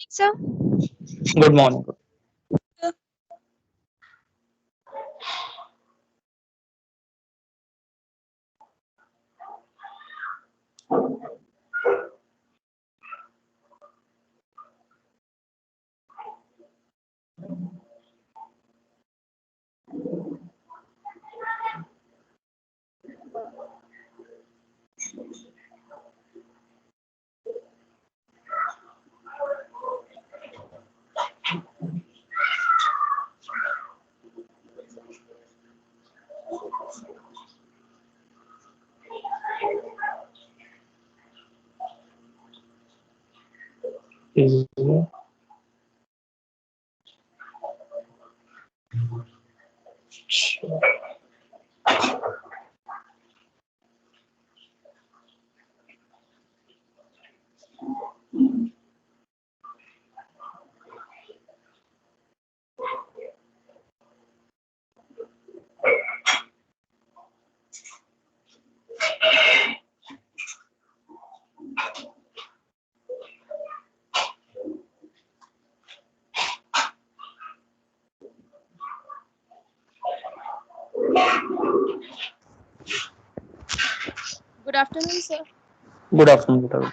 Sir, Good morning. Is good afternoon, sir. Good afternoon. Good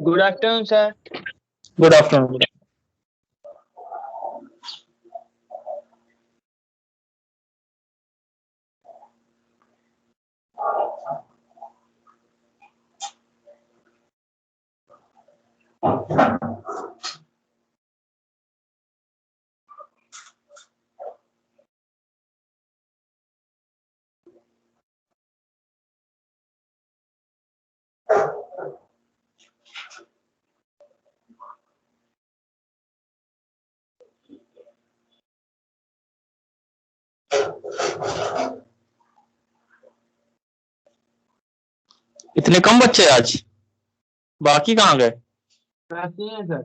Good afternoon, sir. Good afternoon. इतने कम बच्चे आज, बाकी कहाँ गए? आते हैं सर।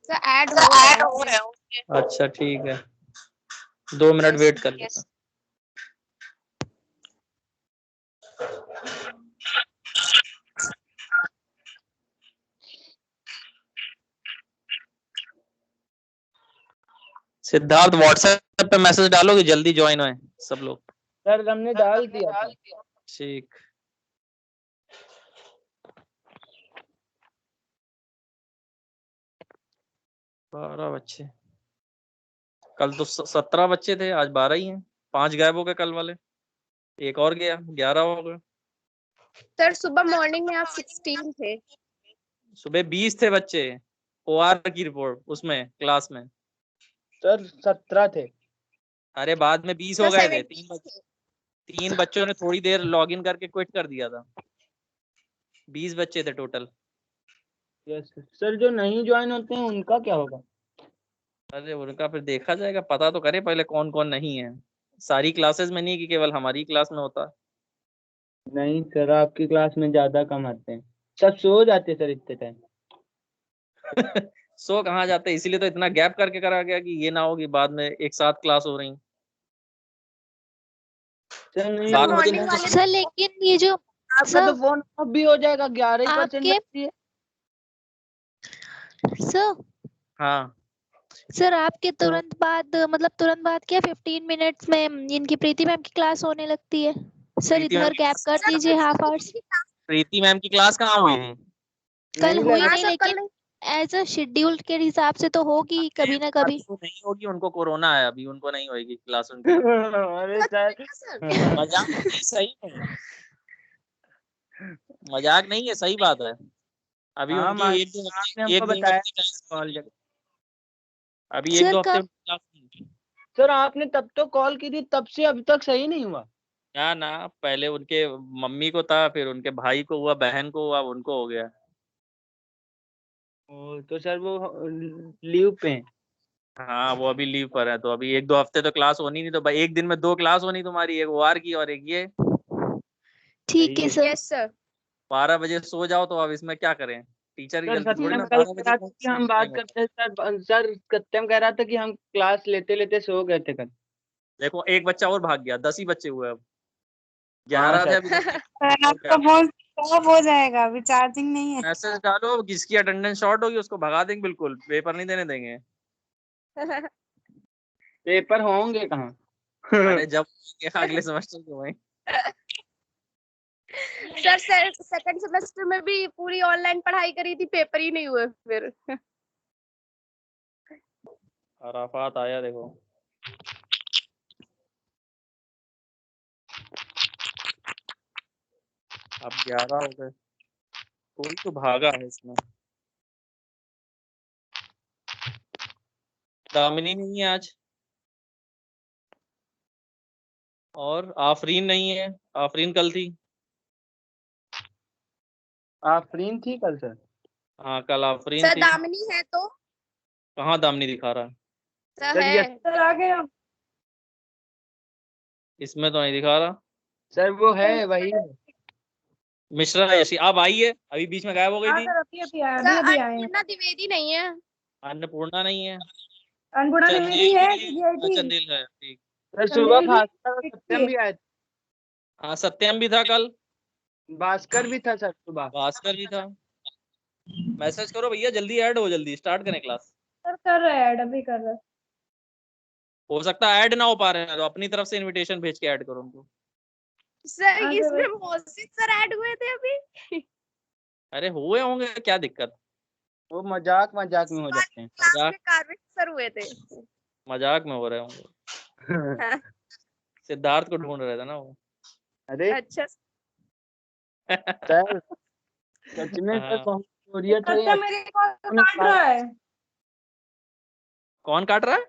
Sir, add हो रहे हैं। अच्छा ठीक है, 2 मिनट Yes, वेट कर yes. लेता। सिद्धार्थ व्हाट्सएप पे मैसेज डालो कि जल्दी ज्वाइन होए सब लोग। सर हमने डाल दिया था। ठीक। बारह बच्चे, कल तो 17 बच्चे थे, आज 12 ही हैं। 5 गायब हो गए कल वाले, एक और गया, 11 हो गए। सर सुबह मॉर्निंग में आप 16 थे। सुबह 20 थे बच्चे, ओआर की रिपोर्ट उसमें क्लास में। सर 17 थे। अरे बाद में 20 हो गए थे, 3 बच्चों ने थोड़ी देर लॉगिन करके क्विट कर दिया था। 20 बच्चे थे टोटल। यस सर, जो नहीं ज्वाइन होते हैं उनका क्या होगा? अरे उनका फिर देखा जाएगा, पता तो करे पहले कौन कौन नहीं है। सारी क्लासेस में नहीं कि केवल हमारी क्लास में होता। नहीं सर, आपकी क्लास में ज्यादा कम आते हैं, सब सो जाते सर इतने टाइम। सो कहाँ जाते, इसीलिए तो इतना गैप करके करा गया कि ये ना हो कि बाद में एक साथ क्लास हो रही। सर नहीं बारह वो बजे मॉर्निंग वाले सर लेकिन ये जो आपका सर तो फोन ऑफ भी हो जाएगा, 11% आपके सर हाँ सर आपके तुरंत बाद मतलब तुरंत बाद क्या 15 मिनट्स में इनकी प्रीति मैम की क्लास होने लगती है। सर प्रीति इधर मैम गैप कर दीजिए हाफ आवर्स। प्रीति मैम की क्लास कहाँ हुई थी? कल नहीं हुई लगा। नहीं, लेकिन एज अ शेड्यूल के हिसाब से तो होगी कभी ना कभी। तो नहीं होगी, उनको कोरोना है अभी, उनको नहीं होगी क्लास उनकी। अरे सर मजाक नहीं, सही है, मजाक नहीं है, सही बात है। अभी हाँ उनकी एक दो आपने हफ्ते, एक हमको दो बताया हफ्ते क्लास कॉल जब। अभी एक सर दो हफ्ते कब उनकी क्लास नहीं थी। सर आपने तब तो कॉल की थी, तब से अभी तक सही नहीं हुआ। ना ना, पहले उनके मम्मी को था, फिर उनके भाई को हुआ, बहन को हुआ, उनको हो गया। तो सर वो लीव पे हैं। हाँ वो अभी लीव पर है, तो अभी एक दो हफ्ते तो क्लास होनी नहीं, तो भाई एक दिन में 2 क्लास होनी तुम्हारी, एक OR की और एक ये। ठीक है सही सर। Yes sir. 12 बजे सो जाओ तो अब इसमें क्या करें, टीचर की सर गलती थोड़ी सत्यम ना, कल 12 कह बजे रहा कौन था कि हम बात करते सर सत्यम कह रहा था कि हम क्लास लेते लेते सो गए थे कल। देखो एक बच्चा और भाग गया, 10 ही बच्चे हुए अब, हाँ 11 थे सर। अभी 10 सर और आपका क्या। फोन ऑफ हो जाएगा, अभी चार्जिंग नहीं है। मैसेज डालो, किसकी अटेंडेंस शॉर्ट होगी उसको भगा देंगे, बिल्कुल पेपर नहीं देने देंगे। पेपर होंगे कहाँ। अरे जब अगले सेमेस्टर के वहीं। सर सेकंड सेमेस्टर में भी पूरी ऑनलाइन पढ़ाई करी थी, पेपर ही नहीं हुए फिर। अराफात आया देखो। अब 11 हो गए, कोई तो भागा है इसमें। दामिनी नहीं है आज, और आफरीन नहीं है, आफरीन कल थी। आफरीन थी कल सर। हाँ कल आफरीन सर थी। दामिनी है तो। कहाँ दामिनी दिखा रहा है? सर सर है। सर आ गए हम। इसमें तो नहीं दिखा रहा। सर वो है वही है। मिश्रा यशी अब आई है, अभी बीच में गायब हो गई हाँ थी। सर अभी आए, सर अभी आए हैं। अन्नपूर्णा द्विवेदी नहीं है। अन्नपूर्णा नहीं है। अन्नपूर्णा द्विवेदी चंदेल है, भी नहीं है। हाँ, जीआईटी। चंदेल है, ठीक। सर सुबह चंदेल भी भास्कर और जीआईटी सत्यम है। भी आए थे। हाँ सत्यम भी था कल, भास्कर भी था सर सुबह। भास्कर भी था। मैसेज करो भैया, जल्दी ऐड हो, जल्दी स्टार्ट करें क्लास। सर कर रहे हैं, ऐड अभी कर रहे हैं। हो सकता है ऐड ना हो पा रहे हैं, तो अपनी तरफ से इनविटेशन भेज के ऐड करो उनको। सर हाँ, इसमें सर मोहसिन सर ऐड हुए थे अभी। अरे हुए होंगे, क्या दिक्कत। वो मजाक मजाक में हो जाते हैं। क्लास मजाक में कार्विक सर हुए थे। मजाक में हो रहे होंगे। हाँ, सिद्धार्थ को ढूंढ रहे थे ना वो। अरे अच्छा। सर सच में सर हाँ। बहुत बोरियत हुई। सत्या मेरे कॉल काट रहा है। कौन काट रहा है?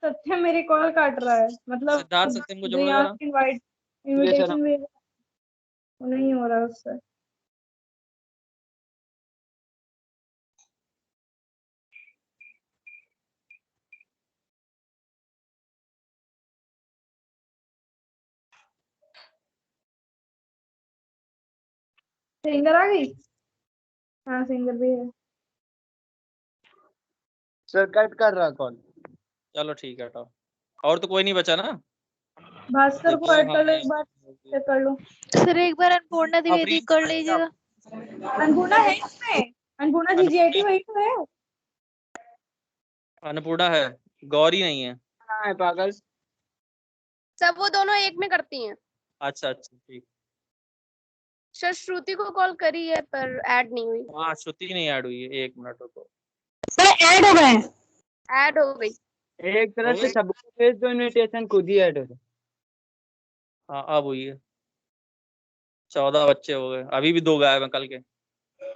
सत्या मेरे कॉल काट रहा है, मतलब सिद्धार्थ सत्यम को जोड़ो यहाँ जरा। इनवाइट ये सर इनविटेशन भी नहीं हो रहा उससे। सिंगर आ गई। हाँ सिंगर भी है। सर कट कर रहा कॉल। चलो ठीक है, हटाओ। और तो कोई नहीं बचा ना? भास्कर को ऐड कर लो एक बार, चेक कर लो। सर एक बार अन्नपूर्णा द्विवेदी आफरीन कर लीजिएगा। अन्नपूर्णा है इसमें, अन्नपूर्णा जी जीआईटी वही तो है। अन्नपूर्णा है, गौरी नहीं है। हाँ है पागल। सब वो दोनों एक में करती हैं। अच्छा अच्छा ठीक। सर श्रुति को कॉल करी है पर ऐड नहीं हुई। हाँ श्रुति नहीं ऐड हुई है, 1 मिनट रुको। सर ऐड हो गए। ऐड हो गई। एक तरह हो से गई? सबको भेज दो इनविटेशन, खुद ही ऐड हो जाए। हाँ अब हुई है। 14 बच्चे हो गए, अभी भी 2 गायब हैं कल के।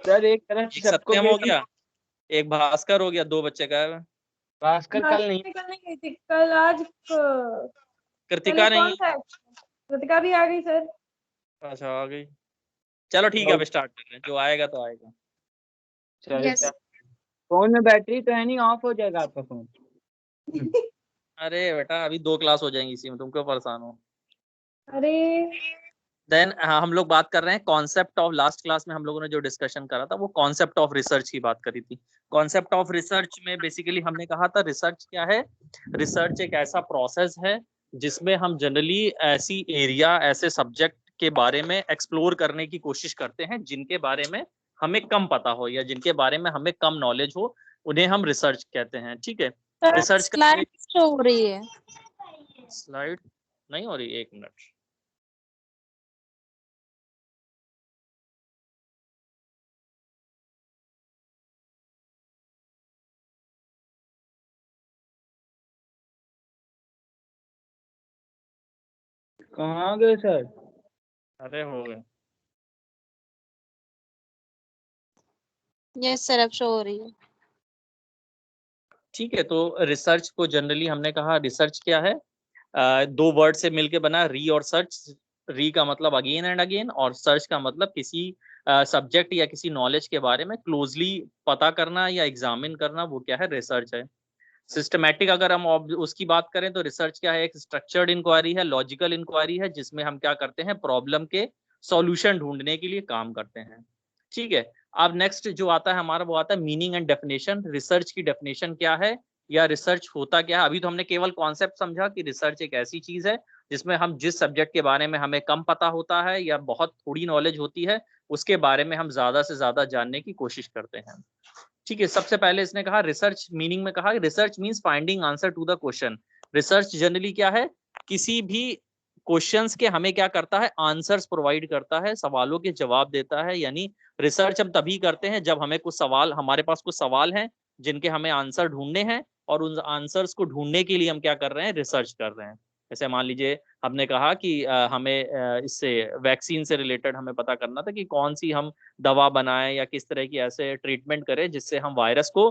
सर एक तरह से एक सबको सत्यम हो भेज। गया, एक भास्कर हो गया, 2 बच्चे गायब हैं। भास्कर कल नहीं। कल नहीं गई थी, कल आज कृतिका नहीं कौन था? कृतिका भी आ गई सर। है। अच्छा आ गई। चलो ठीक है, अब स्टार्ट कर रहे हैं, जो आएगा तो आएगा। चल यस। फोन में बैटरी तो है नहीं, ऑफ हो जाएगा आपका फोन। अरे बेटा अभी 2 क्लास हो जाएंगी इसी में, तुम क्यों परेशान हो। अरे देन हम लोग बात कर रहे हैं कॉन्सेप्ट ऑफ, लास्ट क्लास में हम लोगों ने जो डिस्कशन करा था वो कॉन्सेप्ट ऑफ रिसर्च की बात करी थी। कॉन्सेप्ट ऑफ रिसर्च में बेसिकली हमने कहा था रिसर्च क्या है, रिसर्च एक ऐसा प्रोसेस है जिसमें हम जनरली ऐसी एरिया, ऐसे सब्जेक्ट के बारे में एक्सप्लोर करने की कोशिश करते हैं जिनके बारे में हमें कम पता हो या जिनके बारे में हमें कम नॉलेज हो, उन्हें हम रिसर्च कहते हैं। ठीक है, रिसर्च स्लाइड शो हो रही है। स्लाइड नहीं हो रही, एक मिनट। कहाँ गए सर? अरे हो गए। यस सर, अब शो हो रही है। ठीक है, तो रिसर्च को जनरली हमने कहा रिसर्च क्या है, दो वर्ड से मिलके बना, री और सर्च। री का मतलब अगेन एंड अगेन, और सर्च का मतलब किसी सब्जेक्ट या किसी नॉलेज के बारे में क्लोजली पता करना या एग्जामिन करना, वो क्या है, रिसर्च है। सिस्टमैटिक अगर हम उसकी बात करें तो रिसर्च क्या है, एक स्ट्रक्चर्ड इंक्वायरी है, लॉजिकल इंक्वायरी है, जिसमें हम क्या करते हैं, प्रॉब्लम के सॉल्यूशन ढूंढने के लिए काम करते हैं। ठीक है, अब नेक्स्ट जो आता है हमारा वो आता है मीनिंग एंड डेफिनेशन। रिसर्च की डेफिनेशन क्या है या रिसर्च होता क्या है। अभी तो हमने केवल कॉन्सेप्ट समझा कि रिसर्च एक ऐसी चीज है जिसमें हम जिस सब्जेक्ट के बारे में हमें कम पता होता है या बहुत थोड़ी नॉलेज होती है, उसके बारे में हम ज्यादा से ज्यादा जानने की कोशिश करते हैं। ठीक है, सबसे पहले इसने कहा रिसर्च मीनिंग में कहा research means finding answer to the question. Research generally क्या है, किसी भी क्वेश्चंस के हमें क्या करता है, आंसर्स प्रोवाइड करता है, सवालों के जवाब देता है। यानी रिसर्च हम तभी करते हैं जब हमें कुछ सवाल, हमारे पास कुछ सवाल हैं जिनके हमें आंसर ढूंढने हैं, और उन आंसर्स को ढूंढने के लिए हम क्या कर रहे हैं, रिसर्च कर रहे हैं। जैसे मान लीजिए हमने कहा कि हमें इससे वैक्सीन से रिलेटेड हमें पता करना था कि कौन सी हम दवा बनाएं या किस तरह की ऐसे ट्रीटमेंट करें जिससे हम वायरस को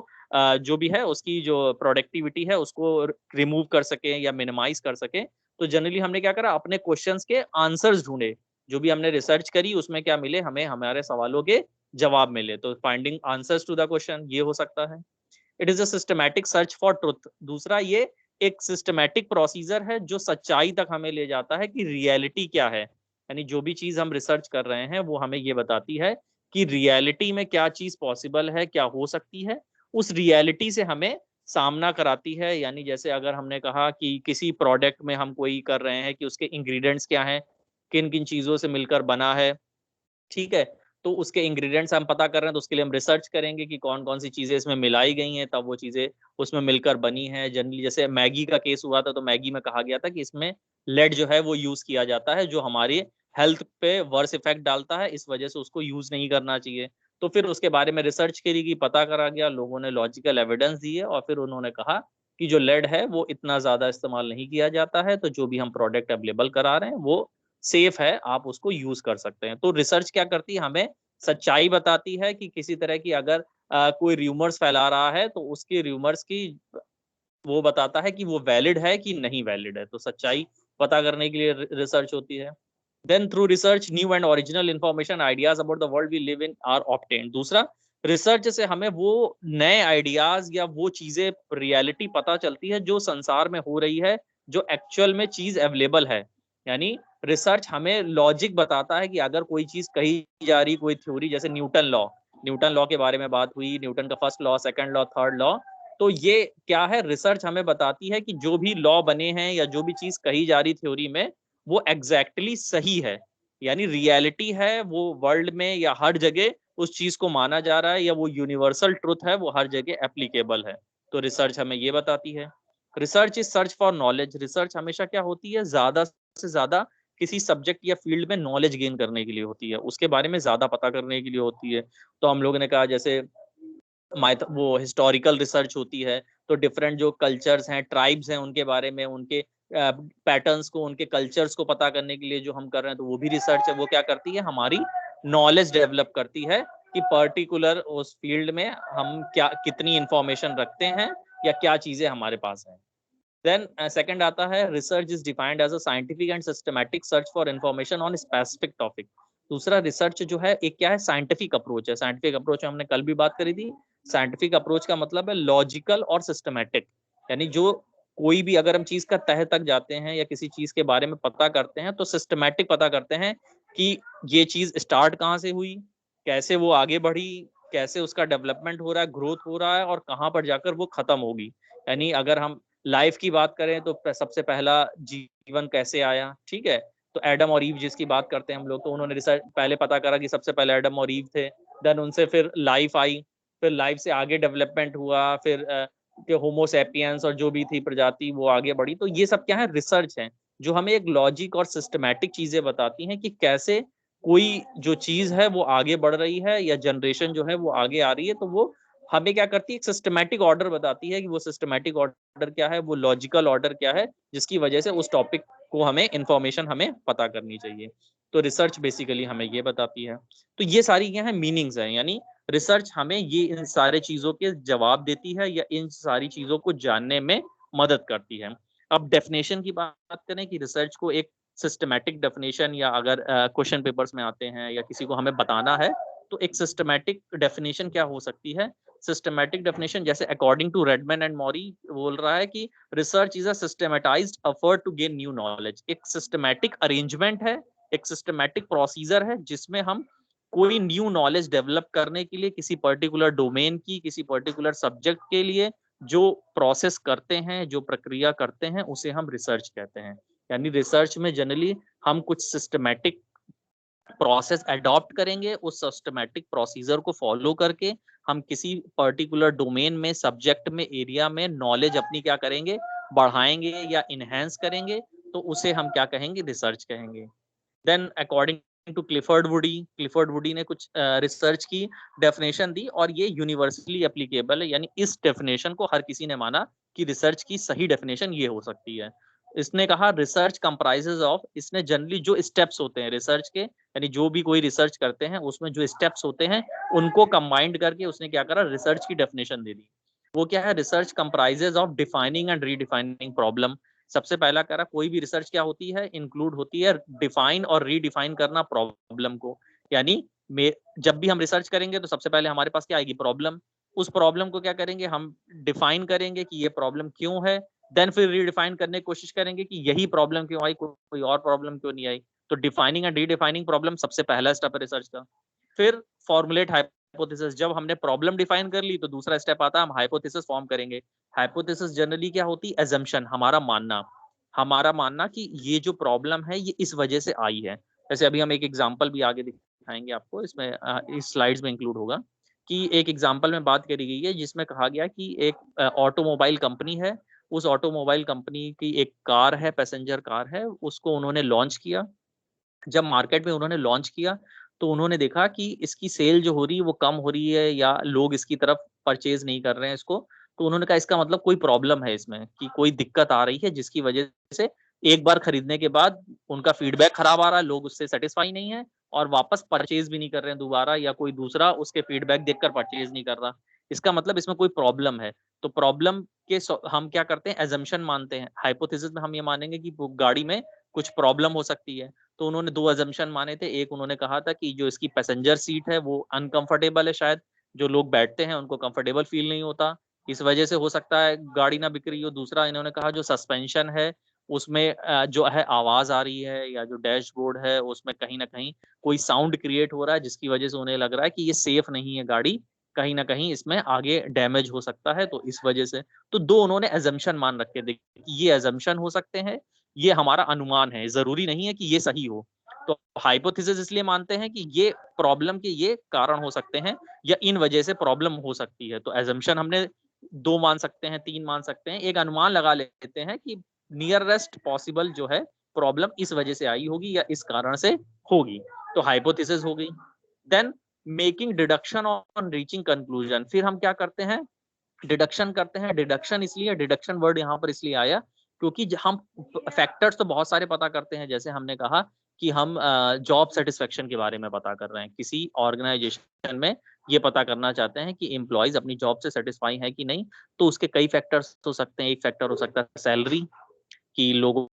जो भी है उसकी जो प्रोडक्टिविटी है उसको रिमूव कर सकें या मिनिमाइज कर सकें। तो जनरली हमने क्या करा, अपने क्वेश्चंस के आंसर्स ढूंढे, जो भी हमने रिसर्च करी उसमें क्या मिले, हमें हमारे सवालों के जवाब मिले। तो finding answers to the question ये हो सकता है। It is a systematic search for truth. दूसरा, ये एक सिस्टमैटिक प्रोसीजर है जो सच्चाई तक हमें ले जाता है कि रियलिटी क्या है। यानी जो भी चीज हम रिसर्च कर रहे हैं वो हमें ये बताती है कि रियलिटी में क्या चीज पॉसिबल है, क्या हो सकती है, उस रियलिटी से हमें सामना कराती है। यानी जैसे अगर हमने कहा कि किसी प्रोडक्ट में हम कोई कर रहे हैं कि उसके इंग्रेडिएंट्स क्या हैं, किन किन चीजों से मिलकर बना है, ठीक है, तो उसके इंग्रेडिएंट्स हम पता कर रहे हैं, तो उसके लिए हम रिसर्च करेंगे कि कौन कौन सी चीजें इसमें मिलाई गई हैं, तब वो चीजें उसमें मिलकर बनी हैं। जनरली जैसे मैगी का केस हुआ था, तो मैगी में कहा गया था कि इसमें लेड जो है वो यूज किया जाता है, जो हमारी हेल्थ पे वर्स इफेक्ट डालता है, इस वजह से उसको यूज नहीं करना चाहिए। तो फिर उसके बारे में रिसर्च करी गई, पता करा गया, लोगों ने लॉजिकल एविडेंस दिए, और फिर उन्होंने कहा कि जो लेड है वो इतना ज्यादा इस्तेमाल नहीं किया जाता है, तो जो भी हम प्रोडक्ट अवेलेबल करा रहे हैं वो सेफ है, आप उसको यूज कर सकते हैं। तो रिसर्च क्या करती है, हमें सच्चाई बताती है कि किसी तरह की अगर कोई र्यूमर्स फैला रहा है तो उसकी र्यूमर्स की वो बताता है कि वो वैलिड है कि नहीं वैलिड है। तो सच्चाई पता करने के लिए रिसर्च होती है। Then through research new and original information ideas about the world we live in are obtained. दूसरा, रिसर्च से हमें वो नए आइडियाज या वो चीजें, रियलिटी पता चलती है जो संसार में हो रही है, जो एक्चुअल में चीज अवेलेबल है। यानी रिसर्च हमें लॉजिक बताता है कि अगर कोई चीज कही जा रही, कोई थ्योरी, जैसे न्यूटन लॉ के बारे में बात हुई, न्यूटन का first law, second law, third law, तो ये क्या है, रिसर्च हमें बताती है कि जो भी लॉ बने हैं या जो भी चीज कही जा रही थ्योरी में वो एग्जैक्टली सही है, यानी रियलिटी है, वो वर्ल्ड में या हर जगह उस चीज को माना जा रहा है, या वो यूनिवर्सल ट्रुथ है, वो हर जगह एप्लीकेबल है। तो रिसर्च हमें ये बताती है। Research is search for knowledge. Research हमेशा क्या होती है, ज्यादा से ज्यादा किसी सब्जेक्ट या फील्ड में नॉलेज गेन करने के लिए होती है, उसके बारे में ज्यादा पता करने के लिए होती है। तो हम लोगों ने कहा जैसे वो हिस्टोरिकल रिसर्च होती है, तो डिफरेंट जो कल्चर्स हैं, ट्राइब्स हैं, उनके बारे में, उनके पैटर्न्स को, उनके कल्चर्स को पता करने के लिए जो हम कर रहे हैं, तो वो भी रिसर्च है। वो क्या करती है, हमारी नॉलेज डेवलप करती है कि पर्टिकुलर उस फील्ड में हम क्या, कितनी इंफॉर्मेशन रखते हैं या क्या चीजें हमारे पास हैं। देन सेकंड आता है, research is defined as a scientific and systematic search for information on specific topic. दूसरा, रिसर्च जो है एक क्या है, साइंटिफिक अप्रोच है। साइंटिफिक अप्रोच हमने कल भी बात करी थी। साइंटिफिक अप्रोच का मतलब है लॉजिकल और सिस्टमैटिक, यानी जो कोई भी अगर हम चीज का तह तक जाते हैं या किसी चीज के बारे में पता करते हैं तो सिस्टमैटिक पता करते हैं कि ये चीज स्टार्ट कहाँ से हुई, कैसे वो आगे बढ़ी, कैसे उसका डेवलपमेंट हो रहा है, ग्रोथ हो रहा है और कहाँ पर जाकर वो खत्म होगी। यानी अगर हम लाइफ की बात करें तो सबसे पहला जीवन कैसे आया, ठीक है, तो एडम और ईव जिसकी बात करते हैं हम लोग, तो उन्होंने रिसर्च पहले पता करा कि सबसे पहले एडम और ईव थे, देन उनसे फिर लाइफ आई, फिर लाइफ से आगे डेवलपमेंट हुआ, फिर कि होमोसेपियंस और जो भी थी प्रजाति वो आगे बढ़ी। तो ये सब क्या है, रिसर्च है जो हमें एक लॉजिक और सिस्टमैटिक चीजें बताती हैं कि कैसे कोई जो चीज है वो आगे बढ़ रही है या जनरेशन जो है वो आगे आ रही है। तो वो हमें क्या करती है, एक सिस्टमैटिक ऑर्डर बताती है कि वो सिस्टमैटिक ऑर्डर क्या है, वो लॉजिकल ऑर्डर क्या है, जिसकी वजह से उस टॉपिक को हमें इंफॉर्मेशन हमें पता करनी चाहिए। तो रिसर्च बेसिकली हमें ये बताती है। तो ये सारी क्या है, मीनिंग्स हैं, यानी रिसर्च हमें ये इन सारे चीजों के जवाब देती है या इन सारी चीजों को जानने में मदद करती है। अब डेफिनेशन की बात करें कि रिसर्च को एक सिस्टमैटिक डेफिनेशन, या अगर क्वेश्चन पेपर्स में आते हैं या किसी को हमें बताना है तो एक सिस्टमैटिक डेफिनेशन क्या हो सकती है। सिस्टमैटिक डेफिनेशन जैसे according to Redman and Mory बोल रहा है कि research is a systematized effort to gain new knowledge. एक सिस्टमैटिक अरेंजमेंट है, एक सिस्टमैटिक प्रोसीजर है जिसमें हम कोई न्यू नॉलेज डेवलप करने के लिए किसी पर्टिकुलर डोमेन की, किसी पर्टिकुलर सब्जेक्ट के लिए जो प्रोसेस करते हैं, जो प्रक्रिया करते हैं, उसे हम रिसर्च कहते हैं। यानी रिसर्च में जनरली हम कुछ सिस्टमैटिक प्रोसेस अडॉप्ट करेंगे, उस सिस्टमैटिक प्रोसीजर को फॉलो करके हम किसी पर्टिकुलर डोमेन में, सब्जेक्ट में, एरिया में नॉलेज अपनी क्या करेंगे, बढ़ाएंगे या इनहेंस करेंगे, तो उसे हम क्या कहेंगे, रिसर्च कहेंगे। Then according to Clifford Woody ने कुछ रिसर्च की डेफिनेशन दी और ये यूनिवर्सली एप्लीकेबल है, यानी इस डेफिनेशन को हर किसी ने माना कि रिसर्च की सही डेफिनेशन ये हो सकती है। इसने कहा रिसर्च कंप्राइजेज ऑफ, इसने जनरली जो स्टेप्स होते हैं रिसर्च के, यानी जो भी कोई रिसर्च करते हैं उसमें जो स्टेप्स होते हैं उनको कंबाइंड करके उसने क्या करा, रिसर्च की डेफिनेशन दे दी। वो क्या है, research comprises of defining and redefining problem. सबसे पहला करा, कोई भी रिसर्च क्या होती है, इंक्लूड होती है डिफाइन और रीडिफाइन करना प्रॉब्लम को। यानी जब भी हम रिसर्च करेंगे तो सबसे पहले हमारे पास क्या आएगी, प्रॉब्लम। उस प्रॉब्लम को क्या करेंगे, हम डिफाइन करेंगे कि ये प्रॉब्लम क्यों है, देन फिर रीडिफाइन करने की कोशिश करेंगे कि यही प्रॉब्लम क्यों आई, कोई और प्रॉब्लम क्यों नहीं आई। तो डिफाइनिंग एंड रीडिफाइनिंग प्रॉब्लम सबसे पहला स्टेप है रिसर्च का। फिर फॉर्मुलेट हाइपोथेसिस, जब हमने प्रॉब्लम डिफाइन कर ली तो दूसरा स्टेप आता है हम हाइपोथेसिस फॉर्म करेंगे। हाइपोथेसिस जनरली क्या होती है, एजम्पशन, हमारा मानना कि ये जो प्रॉब्लम है ये इस वजह से आई है। जैसे अभी हम एक एग्जांपल भी आगे दिखाएंगे आपको, इसमें इस स्लाइड्स में इंक्लूड होगा कि एक एग्जांपल में बात करी गई है जिसमें कहा गया कि एक ऑटोमोबाइल कंपनी है, उस ऑटोमोबाइल कंपनी की एक कार है, पैसेंजर कार है, उसको उन्होंने लॉन्च किया। जब मार्केट में उन्होंने लॉन्च किया तो उन्होंने देखा कि इसकी सेल जो हो रही है वो कम हो रही है या लोग इसकी तरफ परचेज नहीं कर रहे हैं इसको। तो उन्होंने कहा इसका मतलब कोई प्रॉब्लम है इसमें, कि कोई दिक्कत आ रही है जिसकी वजह से एक बार खरीदने के बाद उनका फीडबैक खराब आ रहा है, लोग उससे सेटिस्फाई नहीं है और वापस परचेज भी नहीं कर रहे हैं दोबारा, या कोई दूसरा उसके फीडबैक देखकर परचेज नहीं कर रहा। इसका मतलब इसमें कोई प्रॉब्लम है। तो प्रॉब्लम के हम क्या करते हैं, एजम्पशन मानते हैं। हाइपोथेसिस में हम ये मानेंगे कि गाड़ी में कुछ प्रॉब्लम हो सकती है। तो उन्होंने दो अजम्पशन माने थे, एक उन्होंने कहा था कि जो इसकी पैसेंजर सीट है वो अनकंफर्टेबल है, शायद जो लोग बैठते हैं उनको कंफर्टेबल फील नहीं होता, इस वजह से हो सकता है गाड़ी ना बिक रही हो। दूसरा इन्होंने कहा जो सस्पेंशन है उसमें जो है आवाज आ रही है, या जो डैशबोर्ड है उसमें कहीं ना कहीं कोई साउंड क्रिएट हो रहा है जिसकी वजह से उन्हें लग रहा है कि ये सेफ नहीं है गाड़ी, कहीं ना कहीं इसमें आगे डैमेज हो सकता है, तो इस वजह से। तो दो उन्होंने एजम्पशन मान रखे थे कि ये एजम्पशन हो सकते हैं, ये हमारा अनुमान है, जरूरी नहीं है कि ये सही हो। तो हाइपोथेसिस इसलिए मानते हैं कि ये प्रॉब्लम के ये कारण हो सकते हैं या इन वजह से प्रॉब्लम हो सकती है। तो एजम्पशन हमने दो मान सकते हैं, तीन मान सकते हैं, एक अनुमान लगा लेते हैं कि नियरेस्ट पॉसिबल जो है प्रॉब्लम इस वजह से आई होगी या इस कारण से होगी, तो हाइपोथेसिस हो गई। Then making deduction on reaching conclusion, फिर हम क्या करते हैं, डिडक्शन करते हैं। डिडक्शन इसलिए, डिडक्शन वर्ड यहाँ पर इसलिए आया क्योंकि हम फैक्टर्स तो बहुत सारे पता करते हैं, जैसे हमने कहा कि हम जॉब सेटिस्फेक्शन के बारे में पता कर रहे हैं, किसी ऑर्गेनाइजेशन में ये पता करना चाहते हैं कि एम्प्लॉयज अपनी जॉब से सेटिस्फाई है कि नहीं। तो उसके कई फैक्टर्स हो सकते हैं, एक फैक्टर हो सकता है सैलरी, कि लोगों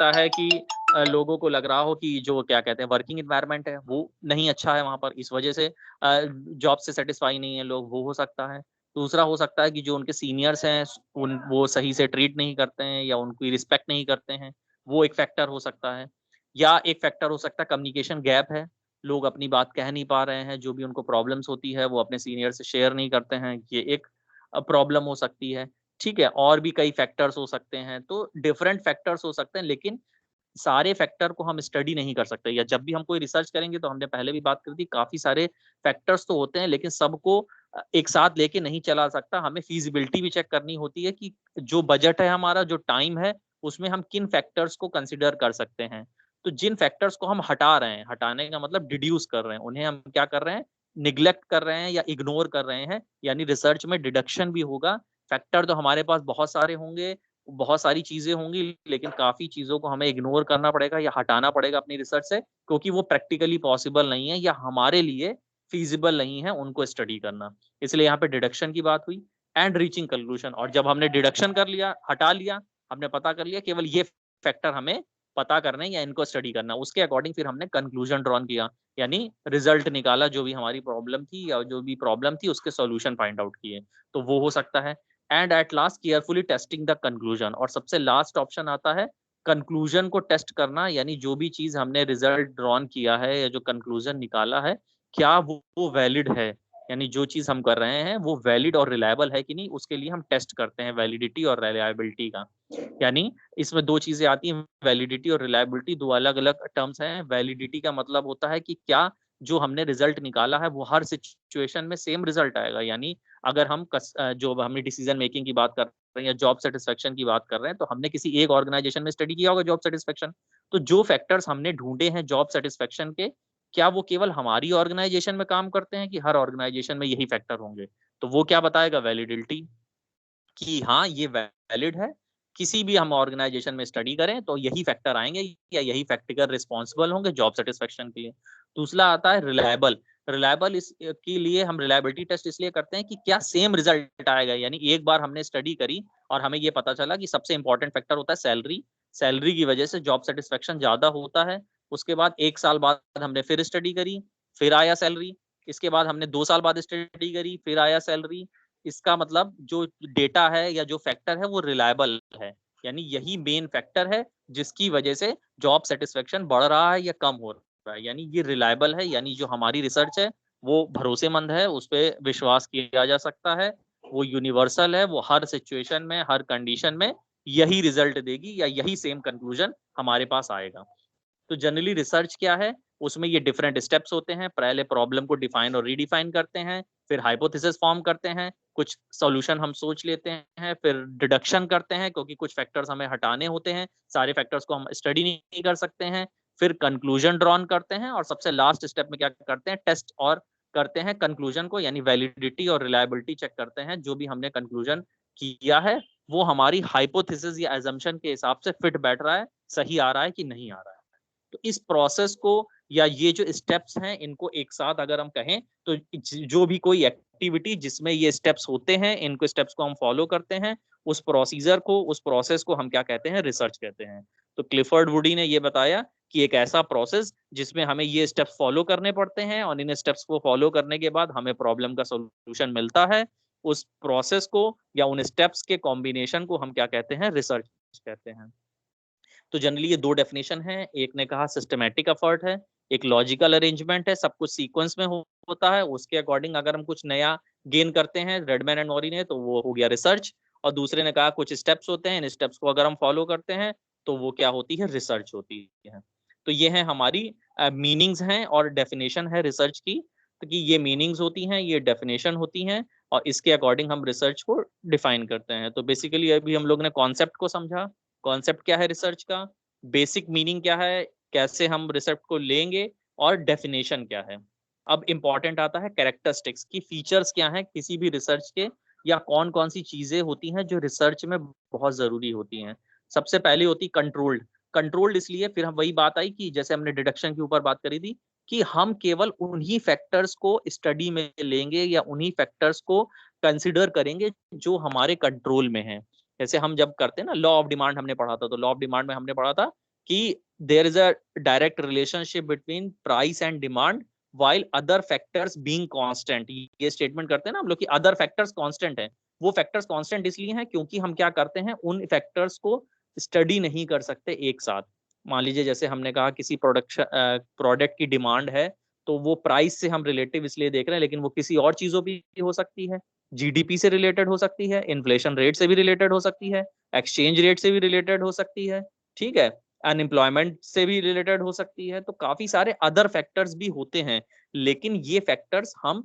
सकता है कि लोगों को लग रहा हो कि जो क्या कहते हैं वर्किंग एनवायरनमेंट है वो नहीं अच्छा है वहाँ पर, इस वजह से जॉब से सेटिस्फाई नहीं है लोग, वो हो सकता है। दूसरा हो सकता है कि जो उनके सीनियर्स हैं वो सही से ट्रीट नहीं करते हैं या उनकी रिस्पेक्ट नहीं करते हैं, वो एक फैक्टर हो सकता है। या एक फैक्टर हो सकता है कम्युनिकेशन गैप है, लोग अपनी बात कह नहीं पा रहे हैं, जो भी उनको प्रॉब्लम्स होती है वो अपने सीनियर से शेयर नहीं करते हैं, ये एक प्रॉब्लम हो सकती है। ठीक है, और भी कई फैक्टर्स हो सकते हैं, तो डिफरेंट फैक्टर्स हो सकते हैं, लेकिन सारे फैक्टर को हम स्टडी नहीं कर सकते, या जब भी हम कोई रिसर्च करेंगे तो हमने पहले भी बात करी थी, काफी सारे फैक्टर्स तो होते हैं लेकिन सबको एक साथ लेके नहीं चला सकता। हमें फीजिबिलिटी भी चेक करनी होती है कि जो बजट है हमारा, जो टाइम है, उसमें हम किन फैक्टर्स को कंसिडर कर सकते हैं। तो जिन फैक्टर्स को हम हटा रहे हैं, हटाने का मतलब डिड्यूस कर रहे हैं, उन्हें हम क्या कर रहे हैं, निग्लेक्ट कर रहे हैं या इग्नोर कर रहे हैं, यानी रिसर्च में डिडक्शन भी होगा। फैक्टर तो हमारे पास बहुत सारे होंगे, बहुत सारी चीजें होंगी, लेकिन काफी चीजों को हमें इग्नोर करना पड़ेगा या हटाना पड़ेगा अपनी रिसर्च से, क्योंकि वो प्रैक्टिकली पॉसिबल नहीं है या हमारे लिए फीजिबल नहीं है उनको स्टडी करना। इसलिए यहाँ पे डिडक्शन की बात हुई एंड रीचिंग कंक्लूजन। और जब हमने डिडक्शन कर लिया, हटा लिया, हमने पता कर लिया केवल ये फैक्टर हमें पता करने या इनको स्टडी करना, उसके अकॉर्डिंग फिर हमने कंक्लूजन ड्रॉन किया, यानी रिजल्ट निकाला, जो भी हमारी प्रॉब्लम थी या जो भी प्रॉब्लम थी उसके सॉल्यूशन फाइंड आउट किए। तो वो हो सकता है। And at last carefully testing the conclusion, और सबसे लास्ट ऑप्शन आता है कंक्लूजन को टेस्ट करना, यानी जो भी चीज हमने रिजल्ट ड्रॉन किया है या जो कंक्लूजन निकाला है, क्या वो वैलिड है, यानी जो चीज हम कर रहे हैं वो वैलिड और रिलायबल है कि नहीं, उसके लिए हम टेस्ट करते हैं वैलिडिटी और रिलायबिलिटी का। यानी इसमें दो चीजें आती हैं, वैलिडिटी और रिलायबिलिटी, दो अलग अलग टर्म्स हैं। वैलिडिटी का मतलब होता है कि क्या जो हमने रिजल्ट निकाला है वो हर सिचुएशन में सेम रिजल्ट आएगा, यानी अगर हम जो हमने डिसीजन मेकिंग की बात कर रहे हैं या जॉब सेटिस्फेक्शन की बात कर रहे हैं, तो हमने किसी एक ऑर्गेनाइजेशन में स्टडी किया होगा जॉब सेटिस्फेक्शन, तो जो फैक्टर्स हमने ढूंढे हैं जॉब सेटिस्फेक्शन के, क्या वो केवल हमारी ऑर्गेनाइजेशन में काम करते हैं कि हर ऑर्गेनाइजेशन में यही फैक्टर होंगे, तो वो क्या बताएगा, वैलिडिटी, कि हाँ ये वैलिड है, किसी भी हम ऑर्गेनाइजेशन में स्टडी करें तो यही फैक्टर आएंगे या यही फैक्टर रिस्पॉन्सिबल होंगे जॉब सेटिस्फेक्शन के लिए। दूसरा आता है रिलायबल। रिलायबल के लिए हम रिलायबिलिटी टेस्ट इसलिए करते हैं कि क्या सेम रिजल्ट आएगा, यानी एक बार हमने स्टडी करी और हमें ये पता चला कि सबसे इंपॉर्टेंट फैक्टर होता है सैलरी, सैलरी की वजह से जॉब सेटिस्फेक्शन ज्यादा होता है। उसके बाद 1 साल बाद हमने फिर स्टडी करी, फिर आया सैलरी, इसके बाद हमने 2 साल बाद स्टडी करी, फिर आया सैलरी। इसका मतलब जो डेटा है या जो फैक्टर है वो रिलायबल है, यानी यही मेन फैक्टर है जिसकी वजह से जॉब सेटिस्फेक्शन बढ़ रहा है या कम हो रहा है, यानी ये रिलायबल है, यानी जो हमारी रिसर्च है वो भरोसेमंद है, उस पर विश्वास किया जा सकता है, वो यूनिवर्सल है, वो हर सिचुएशन में हर कंडीशन में यही रिजल्ट देगी या यही सेम कंक्लूजन हमारे पास आएगा। तो जनरली रिसर्च क्या है, उसमें ये डिफरेंट स्टेप्स होते हैं। पहले प्रॉब्लम को डिफाइन और रीडिफाइन करते हैं, फिर हाइपोथेसिस फॉर्म करते हैं, कुछ सॉल्यूशन हम सोच लेते हैं, फिर डिडक्शन करते हैं क्योंकि कुछ फैक्टर्स हमें हटाने होते हैं, सारे फैक्टर्स को हम स्टडी नहीं कर सकते हैं, फिर कंक्लूजन ड्रॉन करते हैं, और सबसे लास्ट स्टेप में क्या करते हैं, टेस्ट और करते हैं कंक्लूजन को, यानी वैलिडिटी और रिलायबिलिटी चेक करते हैं, जो भी हमने कंक्लूजन किया है वो हमारी हाइपोथेसिस या एजम्पशन के हिसाब से फिट बैठ रहा है, सही आ रहा है कि नहीं आ रहा है। तो इस प्रोसेस को या ये जो स्टेप्स हैं इनको एक साथ अगर हम कहें तो जो भी कोई एक्टिविटी जिसमें ये स्टेप्स होते हैं, इनको स्टेप्स को हम फॉलो करते हैं, उस प्रोसीजर को, उस प्रोसेस को हम क्या कहते हैं, रिसर्च कहते हैं। तो क्लिफर्ड वुडी ने ये बताया कि एक ऐसा प्रोसेस जिसमें हमें ये स्टेप्स फॉलो करने पड़ते हैं और इन स्टेप्स को फॉलो करने के बाद हमें प्रॉब्लम का सोल्यूशन मिलता है, उस प्रोसेस को या उन स्टेप्स के कॉम्बिनेशन को हम क्या कहते हैं, रिसर्च कहते हैं। तो जनरली ये दो डेफिनेशन है, एक ने कहा सिस्टमैटिक एफर्ट है, एक लॉजिकल अरेंजमेंट है, सब कुछ सीक्वेंस में होता है, उसके अकॉर्डिंग अगर हम कुछ नया गेन करते हैं, रेडमैन एंड मॉरी ने, तो वो हो गया रिसर्च। और दूसरे ने कहा कुछ स्टेप्स होते हैं, इन स्टेप्स को अगर हम फॉलो करते हैं तो वो क्या होती है, रिसर्च होती है। तो ये है हमारी मीनिंग्स हैं और डेफिनेशन है रिसर्च की, तो कि ये मीनिंग्स होती हैं, ये डेफिनेशन होती हैं, और इसके अकॉर्डिंग हम रिसर्च को डिफाइन करते हैं। तो बेसिकली अभी हम लोग ने कॉन्सेप्ट को समझा, कॉन्सेप्ट क्या है रिसर्च का, बेसिक मीनिंग क्या है, कैसे हम रिसर्च को लेंगे, और डेफिनेशन क्या है। अब इंपॉर्टेंट आता है कैरेक्टरिस्टिक्स की, फीचर्स क्या हैं किसी भी रिसर्च के, या कौन कौन सी चीजें होती हैं जो रिसर्च में बहुत जरूरी होती हैं। सबसे पहले होती कंट्रोल्ड। कंट्रोल्ड इसलिए, फिर हम वही बात आई कि जैसे हमने डिडक्शन के ऊपर बात करी थी, कि हम केवल उन्हीं फैक्टर्स को स्टडी में लेंगे या उन्हीं फैक्टर्स को कंसिडर करेंगे जो हमारे कंट्रोल में हैं। जैसे हम जब करते हैं ना लॉ ऑफ डिमांड, हमने पढ़ा था, तो लॉ ऑफ डिमांड में हमने पढ़ा था कि there is a direct relationship between price and demand while other factors being constant। ये स्टेटमेंट करते हैं ना हम लोग कि अदर फैक्टर्स कांस्टेंट है। वो फैक्टर्स कांस्टेंट इसलिए हैं क्योंकि हम क्या करते हैं, उन फैक्टर्स को स्टडी नहीं कर सकते एक साथ। मान लीजिए जैसे हमने कहा किसी प्रोडक्ट की डिमांड है, तो वो प्राइस से हम रिलेटिव इसलिए देख रहे हैं, लेकिन वो किसी और चीजों भी हो सकती है, जीडीपी से रिलेटेड हो सकती है, इन्फ्लेशन रेट से भी रिलेटेड हो सकती है, एक्सचेंज रेट से भी रिलेटेड हो सकती है, ठीक है, अनएम्प्लॉयमेंट से भी रिलेटेड हो सकती है। तो काफी सारे अदर फैक्टर्स भी होते हैं, लेकिन ये फैक्टर्स हम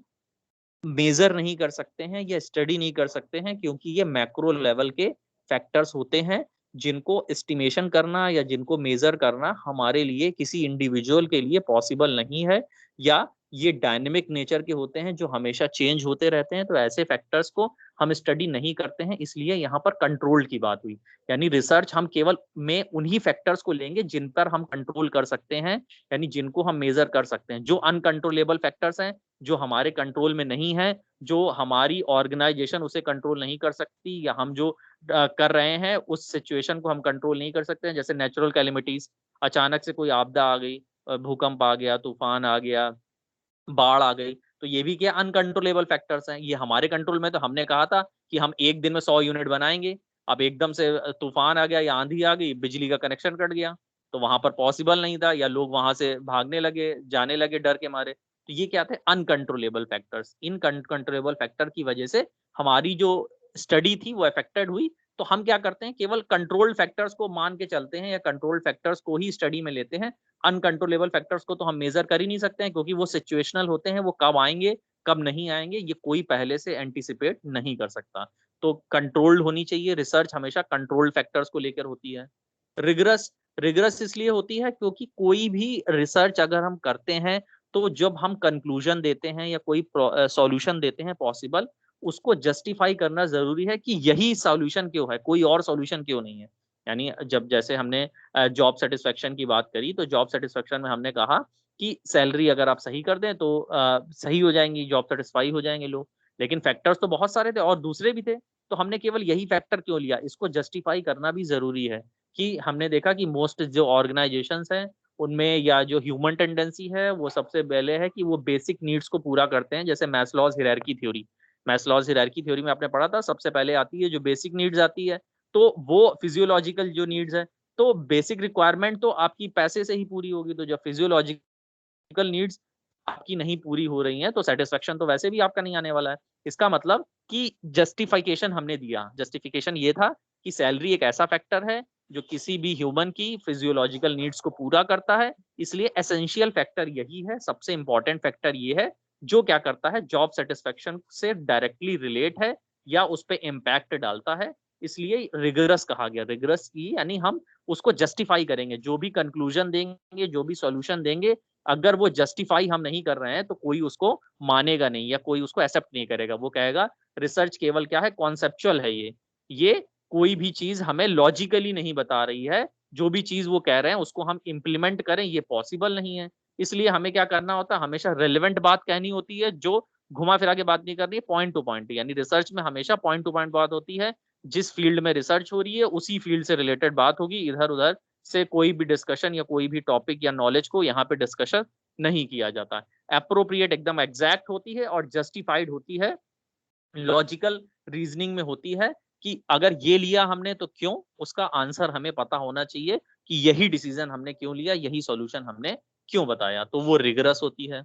मेजर नहीं कर सकते हैं या स्टडी नहीं कर सकते हैं, क्योंकि ये मैक्रो लेवल के फैक्टर्स होते हैं जिनको एस्टिमेशन करना या जिनको मेजर करना हमारे लिए, किसी इंडिविजुअल के लिए पॉसिबल नहीं है, या ये डायनेमिक नेचर के होते हैं जो हमेशा चेंज होते रहते हैं। तो ऐसे फैक्टर्स को हम स्टडी नहीं करते हैं, इसलिए यहाँ पर कंट्रोल की बात हुई। यानी रिसर्च हम केवल में उन्हीं फैक्टर्स को लेंगे जिन पर हम कंट्रोल कर सकते हैं, यानी जिनको हम मेजर कर सकते हैं। जो अनकंट्रोलेबल फैक्टर्स हैं, जो हमारे कंट्रोल में नहीं है, जो हमारी ऑर्गेनाइजेशन उसे कंट्रोल नहीं कर सकती, या हम जो कर रहे हैं उस सिचुएशन को हम कंट्रोल नहीं कर सकते हैं, जैसे नेचुरल कैलेमिटीज, अचानक से कोई आपदा आ गई, भूकंप आ गया, तूफान आ गया, बाढ़ आ गई, तो ये भी क्या अनकंट्रोलेबल फैक्टर्स हैं। ये हमारे कंट्रोल में, तो हमने कहा था कि हम एक दिन में 100 यूनिट बनाएंगे, अब एकदम से तूफान आ गया या आंधी आ गई, बिजली का कनेक्शन कट गया, तो वहां पर पॉसिबल नहीं था, या लोग वहां से भागने लगे, जाने लगे डर के मारे। तो ये क्या थे, अनकंट्रोलेबल फैक्टर्स। इन कंट्रोलेबल फैक्टर की वजह से हमारी जो स्टडी थी वो अफेक्टेड हुई। तो हम क्या करते हैं, केवल कंट्रोल्ड फैक्टर्स को मान के चलते हैं, या कंट्रोल्ड फैक्टर्स को ही स्टडी में लेते हैं। अनकंट्रोलेबल फैक्टर्स को तो हम मेजर कर ही नहीं सकते हैं, क्योंकि वो सिचुएशनल होते हैं, वो कब आएंगे कब नहीं आएंगे ये कोई पहले से एंटीसिपेट नहीं कर सकता। तो कंट्रोल्ड होनी चाहिए रिसर्च, हमेशा कंट्रोल्ड फैक्टर्स को लेकर होती है। रिगरस रिगरस इसलिए होती है क्योंकि कोई भी रिसर्च अगर हम करते हैं, तो जब हम कंक्लूजन देते हैं या कोई सॉल्यूशन देते हैं पॉसिबल, उसको जस्टिफाई करना जरूरी है कि यही सॉल्यूशन क्यों है, कोई और सॉल्यूशन क्यों नहीं है। यानी जब जैसे हमने जॉब सेटिस्फेक्शन की बात करी, तो जॉब सेटिस्फेक्शन में हमने कहा कि सैलरी अगर आप सही कर दें तो सही हो जाएंगी, जॉब सेटिस्फाई हो जाएंगे लोग। लेकिन फैक्टर्स तो बहुत सारे थे और दूसरे भी थे, तो हमने केवल यही फैक्टर क्यों लिया, इसको जस्टिफाई करना भी जरूरी है। कि हमने देखा कि मोस्ट जो ऑर्गेनाइजेशंस हैं उनमें, या जो ह्यूमन टेंडेंसी है, वो सबसे पहले है कि वो बेसिक नीड्स को पूरा करते हैं। जैसे मैस्लॉज हायरार्की थ्योरी, मैस्लॉज हायरार्की थ्योरी में आपने पढ़ा था, सबसे पहले आती है जो बेसिक नीड्स आती है, तो वो फिजियोलॉजिकल जो नीड्स है, तो बेसिक रिक्वायरमेंट तो आपकी पैसे से ही पूरी होगी। तो जब फिजियोलॉजिकल नीड्स आपकी नहीं पूरी हो रही हैं, तो सेटिस्फेक्शन तो वैसे भी आपका नहीं आने वाला है। इसका मतलब कि जस्टिफिकेशन हमने दिया, जस्टिफिकेशन ये था कि सैलरी एक ऐसा फैक्टर है जो किसी भी ह्यूमन की फिजियोलॉजिकल नीड्स को पूरा करता है, इसलिए एसेंशियल फैक्टर यही है, सबसे इंपॉर्टेंट फैक्टर ये है, जो क्या करता है, जॉब सेटिस्फेक्शन से डायरेक्टली रिलेट है या उस पर इम्पैक्ट डालता है। इसलिए रिगरस कहा गया। रिगरस की यानी हम उसको जस्टिफाई करेंगे, जो भी कंक्लूजन देंगे, जो भी सॉल्यूशन देंगे, अगर वो जस्टिफाई हम नहीं कर रहे हैं तो कोई उसको मानेगा नहीं या कोई उसको एक्सेप्ट नहीं करेगा। वो कहेगा रिसर्च केवल क्या है, कॉन्सेप्चुअल है, ये कोई भी चीज हमें लॉजिकली नहीं बता रही है, जो भी चीज वो कह रहे हैं उसको हम इम्प्लीमेंट करें ये पॉसिबल नहीं है। इसलिए हमें क्या करना होता है, हमेशा रेलेवेंट बात कहनी होती है, जो घुमा फिरा के बात नहीं करनी है, पॉइंट टू पॉइंट। यानी रिसर्च में हमेशा पॉइंट टू पॉइंट बात होती है, जिस फील्ड में रिसर्च हो रही है उसी फील्ड से रिलेटेड बात होगी, इधर उधर से कोई भी डिस्कशन या कोई भी टॉपिक या नॉलेज को यहाँ पे डिस्कशन नहीं किया जाता। एप्रोप्रिएट एकदम एग्जैक्ट होती है और जस्टिफाइड होती है, लॉजिकल रीजनिंग में होती है कि अगर ये लिया हमने तो क्यों, उसका आंसर हमें पता होना चाहिए कि यही डिसीजन हमने क्यों लिया, यही सॉल्यूशन हमने क्यों बताया, तो वो रिगरस होती है।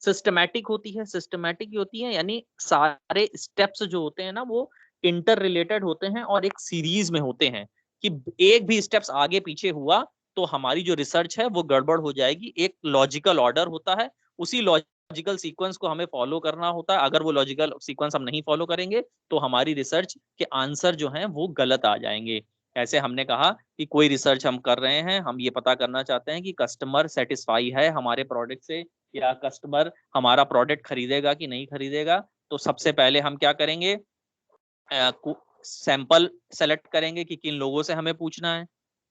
सिस्टमैटिक होती है, सिस्टमैटिक होती है यानी सारे स्टेप्स जो होते हैं ना वो इंटर रिलेटेड होते हैं और एक सीरीज में होते हैं, कि एक भी स्टेप्स आगे पीछे हुआ तो हमारी जो रिसर्च है वो गड़बड़ हो जाएगी। एक लॉजिकल ऑर्डर होता है, उसी लॉजिकल सीक्वेंस को हमें फॉलो करना होता है। अगर वो लॉजिकल सीक्वेंस हम नहीं फॉलो करेंगे तो हमारी रिसर्च के आंसर जो हैं वो गलत आ जाएंगे। ऐसे हमने कहा कि कोई रिसर्च हम कर रहे हैं, हम ये पता करना चाहते हैं कि कस्टमर सेटिस्फाई है हमारे प्रोडक्ट से, या कस्टमर हमारा प्रोडक्ट खरीदेगा कि नहीं खरीदेगा। तो सबसे पहले हम क्या करेंगे, सैंपल सेलेक्ट करेंगे कि किन लोगों से हमें पूछना है,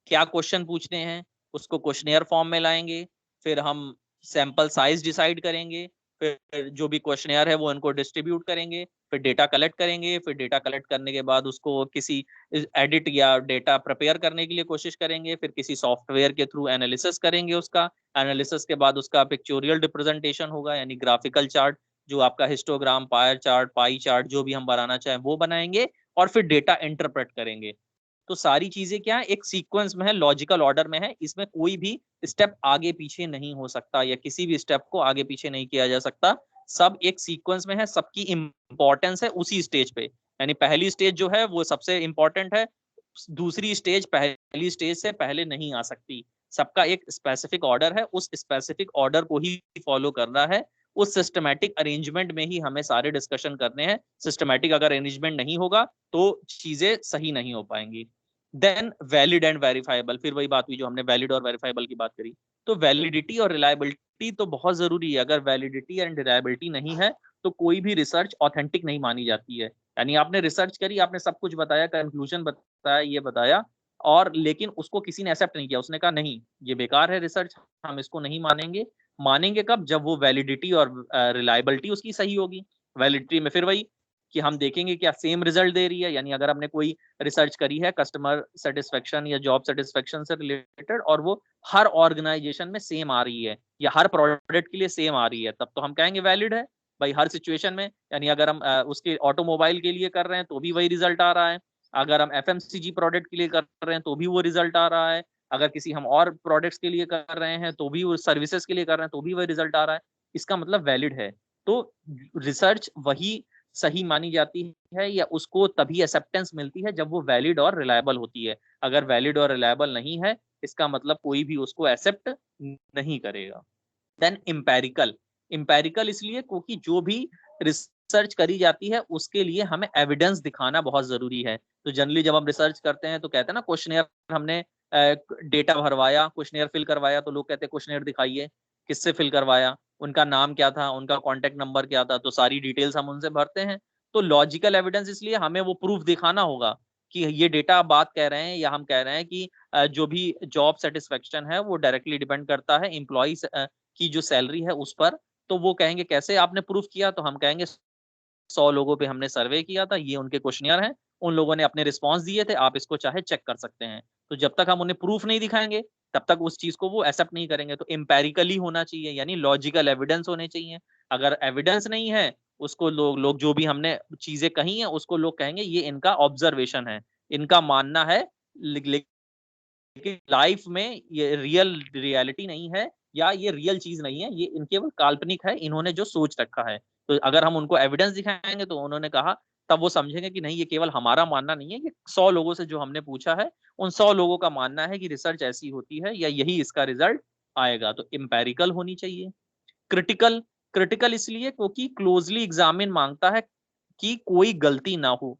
क्या क्वेश्चन पूछने हैं, उसको क्वेश्चनियर फॉर्म में लाएंगे, फिर हम सैंपल साइज डिसाइड करेंगे, फिर जो भी क्वेश्चनियर है वो उनको डिस्ट्रीब्यूट करेंगे, फिर डेटा कलेक्ट करेंगे, फिर डेटा कलेक्ट करने के बाद उसको किसी एडिट या डेटा प्रिपेयर करने के लिए कोशिश करेंगे, फिर किसी सॉफ्टवेयर के थ्रू एनालिसिस करेंगे उसका, एनालिसिस के बाद उसका पिक्चोरियल रिप्रेजेंटेशन होगा, यानी ग्राफिकल चार्ट, जो आपका हिस्टोग्राम, पायर चार्ट, पाई चार्ट, जो भी हम बनाना चाहें वो बनाएंगे, और फिर डेटा इंटरप्रेट करेंगे। तो सारी चीजें क्या है, एक सीक्वेंस में है, लॉजिकल ऑर्डर में है, इसमें कोई भी स्टेप आगे पीछे नहीं हो सकता, या किसी भी स्टेप को आगे पीछे नहीं किया जा सकता, सब एक सीक्वेंस में है, सबकी इंपॉर्टेंस है उसी स्टेज पे। यानी पहली स्टेज जो है वो सबसे इंपॉर्टेंट है, दूसरी स्टेज पहली स्टेज से पहले नहीं आ सकती, सबका एक स्पेसिफिक ऑर्डर है, उस स्पेसिफिक ऑर्डर को ही फॉलो करना है, उस सिस्टमैटिक अरेंजमेंट में ही हमें सारे डिस्कशन करने हैं। सिस्टमैटिक अगर अरेंजमेंट नहीं होगा तो चीजें सही नहीं हो पाएंगी। देन वैलिड एंड वेरीफाइबल, फिर वही बात हुई जो हमने वैलिड और वेरीफाइबल की बात करी। तो वैलिडिटी और रिलायबिलिटी तो बहुत जरूरी है, अगर वैलिडिटी एंड रिलायबिलिटी नहीं है तो कोई भी रिसर्च ऑथेंटिक नहीं मानी जाती है। यानी आपने रिसर्च करी, आपने सब कुछ बताया, कंक्लूजन बताया, ये बताया, और लेकिन उसको किसी ने एक्सेप्ट नहीं किया, उसने कहा नहीं ये बेकार है रिसर्च, हम इसको नहीं मानेंगे। मानेंगे कब? जब वो वैलिडिटी और रिलायबिलिटी उसकी सही होगी। वैलिडिटी में फिर वही कि हम देखेंगे क्या सेम रिजल्ट दे रही है, यानी अगर हमने कोई रिसर्च करी है कस्टमर सेटिस्फेक्शन या जॉब सेटिस्फेक्शन से रिलेटेड, और वो हर ऑर्गेनाइजेशन में सेम आ रही है या हर प्रोडक्ट के लिए सेम आ रही है, तब तो हम कहेंगे वैलिड है भाई हर सिचुएशन में। यानी अगर हम उसके ऑटोमोबाइल के लिए कर रहे हैं तो भी वही रिजल्ट आ रहा है, अगर हम FMCG प्रोडक्ट के लिए कर रहे हैं तो भी वो रिजल्ट आ रहा है, अगर किसी हम और प्रोडक्ट्स के लिए कर रहे हैं तो भी, वो सर्विसेज के लिए कर रहे हैं तो भी वही रिजल्ट आ रहा है, इसका मतलब वैलिड है। तो रिसर्च वही सही मानी जाती है या उसको तभी एक्सेप्टेंस मिलती है जब वो वैलिड और रिलायबल होती है। अगर वैलिड और रिलायबल नहीं है, इसका मतलब कोई भी उसको एक्सेप्ट नहीं करेगा। देन इम्पेरिकल, इम्पेरिकल इसलिए क्योंकि जो भी रिसर्च करी जाती है उसके लिए हमें एविडेंस दिखाना बहुत जरूरी है। तो जनरली जब हम रिसर्च करते हैं तो कहते हैं ना क्वेश्चनेयर, हमने डेटा भरवाया, क्वेश्चनेयर फिल करवाया, तो लोग कहते हैं क्वेश्चनेयर दिखाइए, किससे फिल करवाया, उनका नाम क्या था, उनका कॉन्टेक्ट नंबर क्या था, तो सारी डिटेल्स हम उनसे भरते हैं। तो लॉजिकल एविडेंस इसलिए हमें वो प्रूफ दिखाना होगा कि ये डेटा आप बात कह रहे हैं, या हम कह रहे हैं कि जो भी जॉब सेटिस्फेक्शन है वो डायरेक्टली डिपेंड करता है एम्प्लॉय की जो सैलरी है उस पर। तो वो कहेंगे कैसे आपने प्रूफ किया, तो हम कहेंगे 100 लोगों पे हमने सर्वे किया था, ये उनके क्वेश्चनियर हैं, उन लोगों ने अपने रिस्पॉन्स दिए थे, आप इसको चाहे चेक कर सकते हैं। तो जब तक हम उन्हें प्रूफ नहीं दिखाएंगे तब तक उस चीज को वो एक्सेप्ट नहीं करेंगे। तो एम्पेरिकली होना चाहिए, यानी लॉजिकल एविडेंस होने चाहिए। अगर एविडेंस नहीं है, उसको लोग जो भी हमने चीजें कही हैं उसको लोग कहेंगे ये इनका ऑब्जर्वेशन है, इनका मानना है, लेकिन लाइफ में ये रियलिटी नहीं है, या ये रियल चीज नहीं है, ये इनके वो काल्पनिक है, इन्होंने जो सोच रखा है। तो अगर हम उनको एविडेंस दिखाएंगे तो उन्होंने कहा, तब वो समझेंगे कि नहीं ये केवल हमारा मानना नहीं है, ये 100 लोगों से जो हमने पूछा है उन 100 लोगों का मानना है कि रिसर्च ऐसी होती है या यही इसका रिजल्ट आएगा। तो एम्पेरिकल होनी चाहिए। क्रिटिकल, क्रिटिकल इसलिए क्योंकि क्लोजली एग्जामिन मांगता है कि कोई गलती ना हो।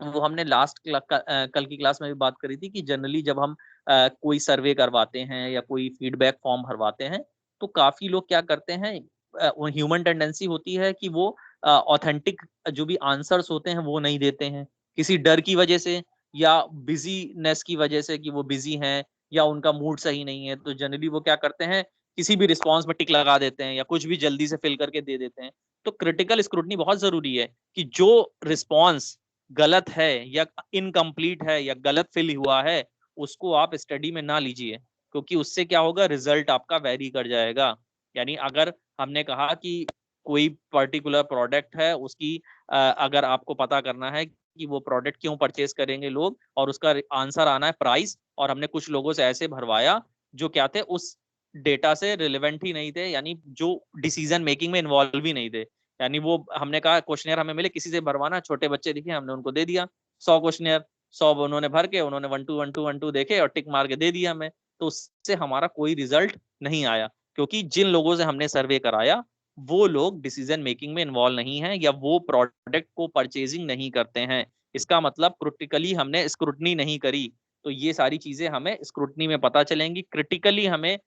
वो हमने लास्ट कल की क्लास में भी बात करी थी कि जनरली जब हम कोई सर्वे करवाते हैं या कोई फीडबैक फॉर्म भरवाते हैं तो काफी लोग क्या करते हैं, ह्यूमन टेंडेंसी होती है कि वो ऑथेंटिक जो भी आंसर्स होते हैं वो नहीं देते हैं, किसी डर की वजह से या बिजीनेस की वजह से कि वो बिजी हैं या उनका मूड सही नहीं है। तो जनरली वो क्या करते हैं, किसी भी रिस्पॉन्स में टिक लगा देते हैं या कुछ भी जल्दी से फिल करके दे देते हैं। तो क्रिटिकल स्क्रूटनी बहुत जरूरी है कि जो रिस्पॉन्स गलत है या इनकम्प्लीट है या गलत फिल हुआ है उसको आप स्टडी में ना लीजिए, क्योंकि उससे क्या होगा, रिजल्ट आपका वेरी कर जाएगा। यानी अगर हमने कहा कि कोई पर्टिकुलर प्रोडक्ट है, उसकी अगर आपको पता करना है कि वो प्रोडक्ट क्यों परचेज करेंगे लोग, और उसका आंसर आना है प्राइस, और हमने कुछ लोगों से ऐसे भरवाया जो क्या थे, उस डेटा से रिलेवेंट ही नहीं थे, यानी जो डिसीजन मेकिंग में इन्वॉल्व ही नहीं थे। यानी वो हमने कहा क्वेश्चनियर हमें मिले, किसी से भरवाना, छोटे बच्चे दिखे, हमने उनको दे दिया 100 क्वेश्चनियर, 100 उन्होंने भर के, उन्होंने 1 2 1 2 1 2 देखे और टिक मार के दे दिया हमें। तो उससे हमारा कोई रिजल्ट नहीं आया, क्योंकि जिन लोगों से हमने सर्वे कराया वो लोग डिसीजन मेकिंग में इन्वॉल्व नहीं है या वो प्रोडक्ट को परचेजिंग नहीं करते हैं। इसका मतलब क्रिटिकली हमने स्क्रूटनी नहीं करी। तो ये सारी चीजें हमें स्क्रूटनी में पता चलेंगी। क्रिटिकली हमें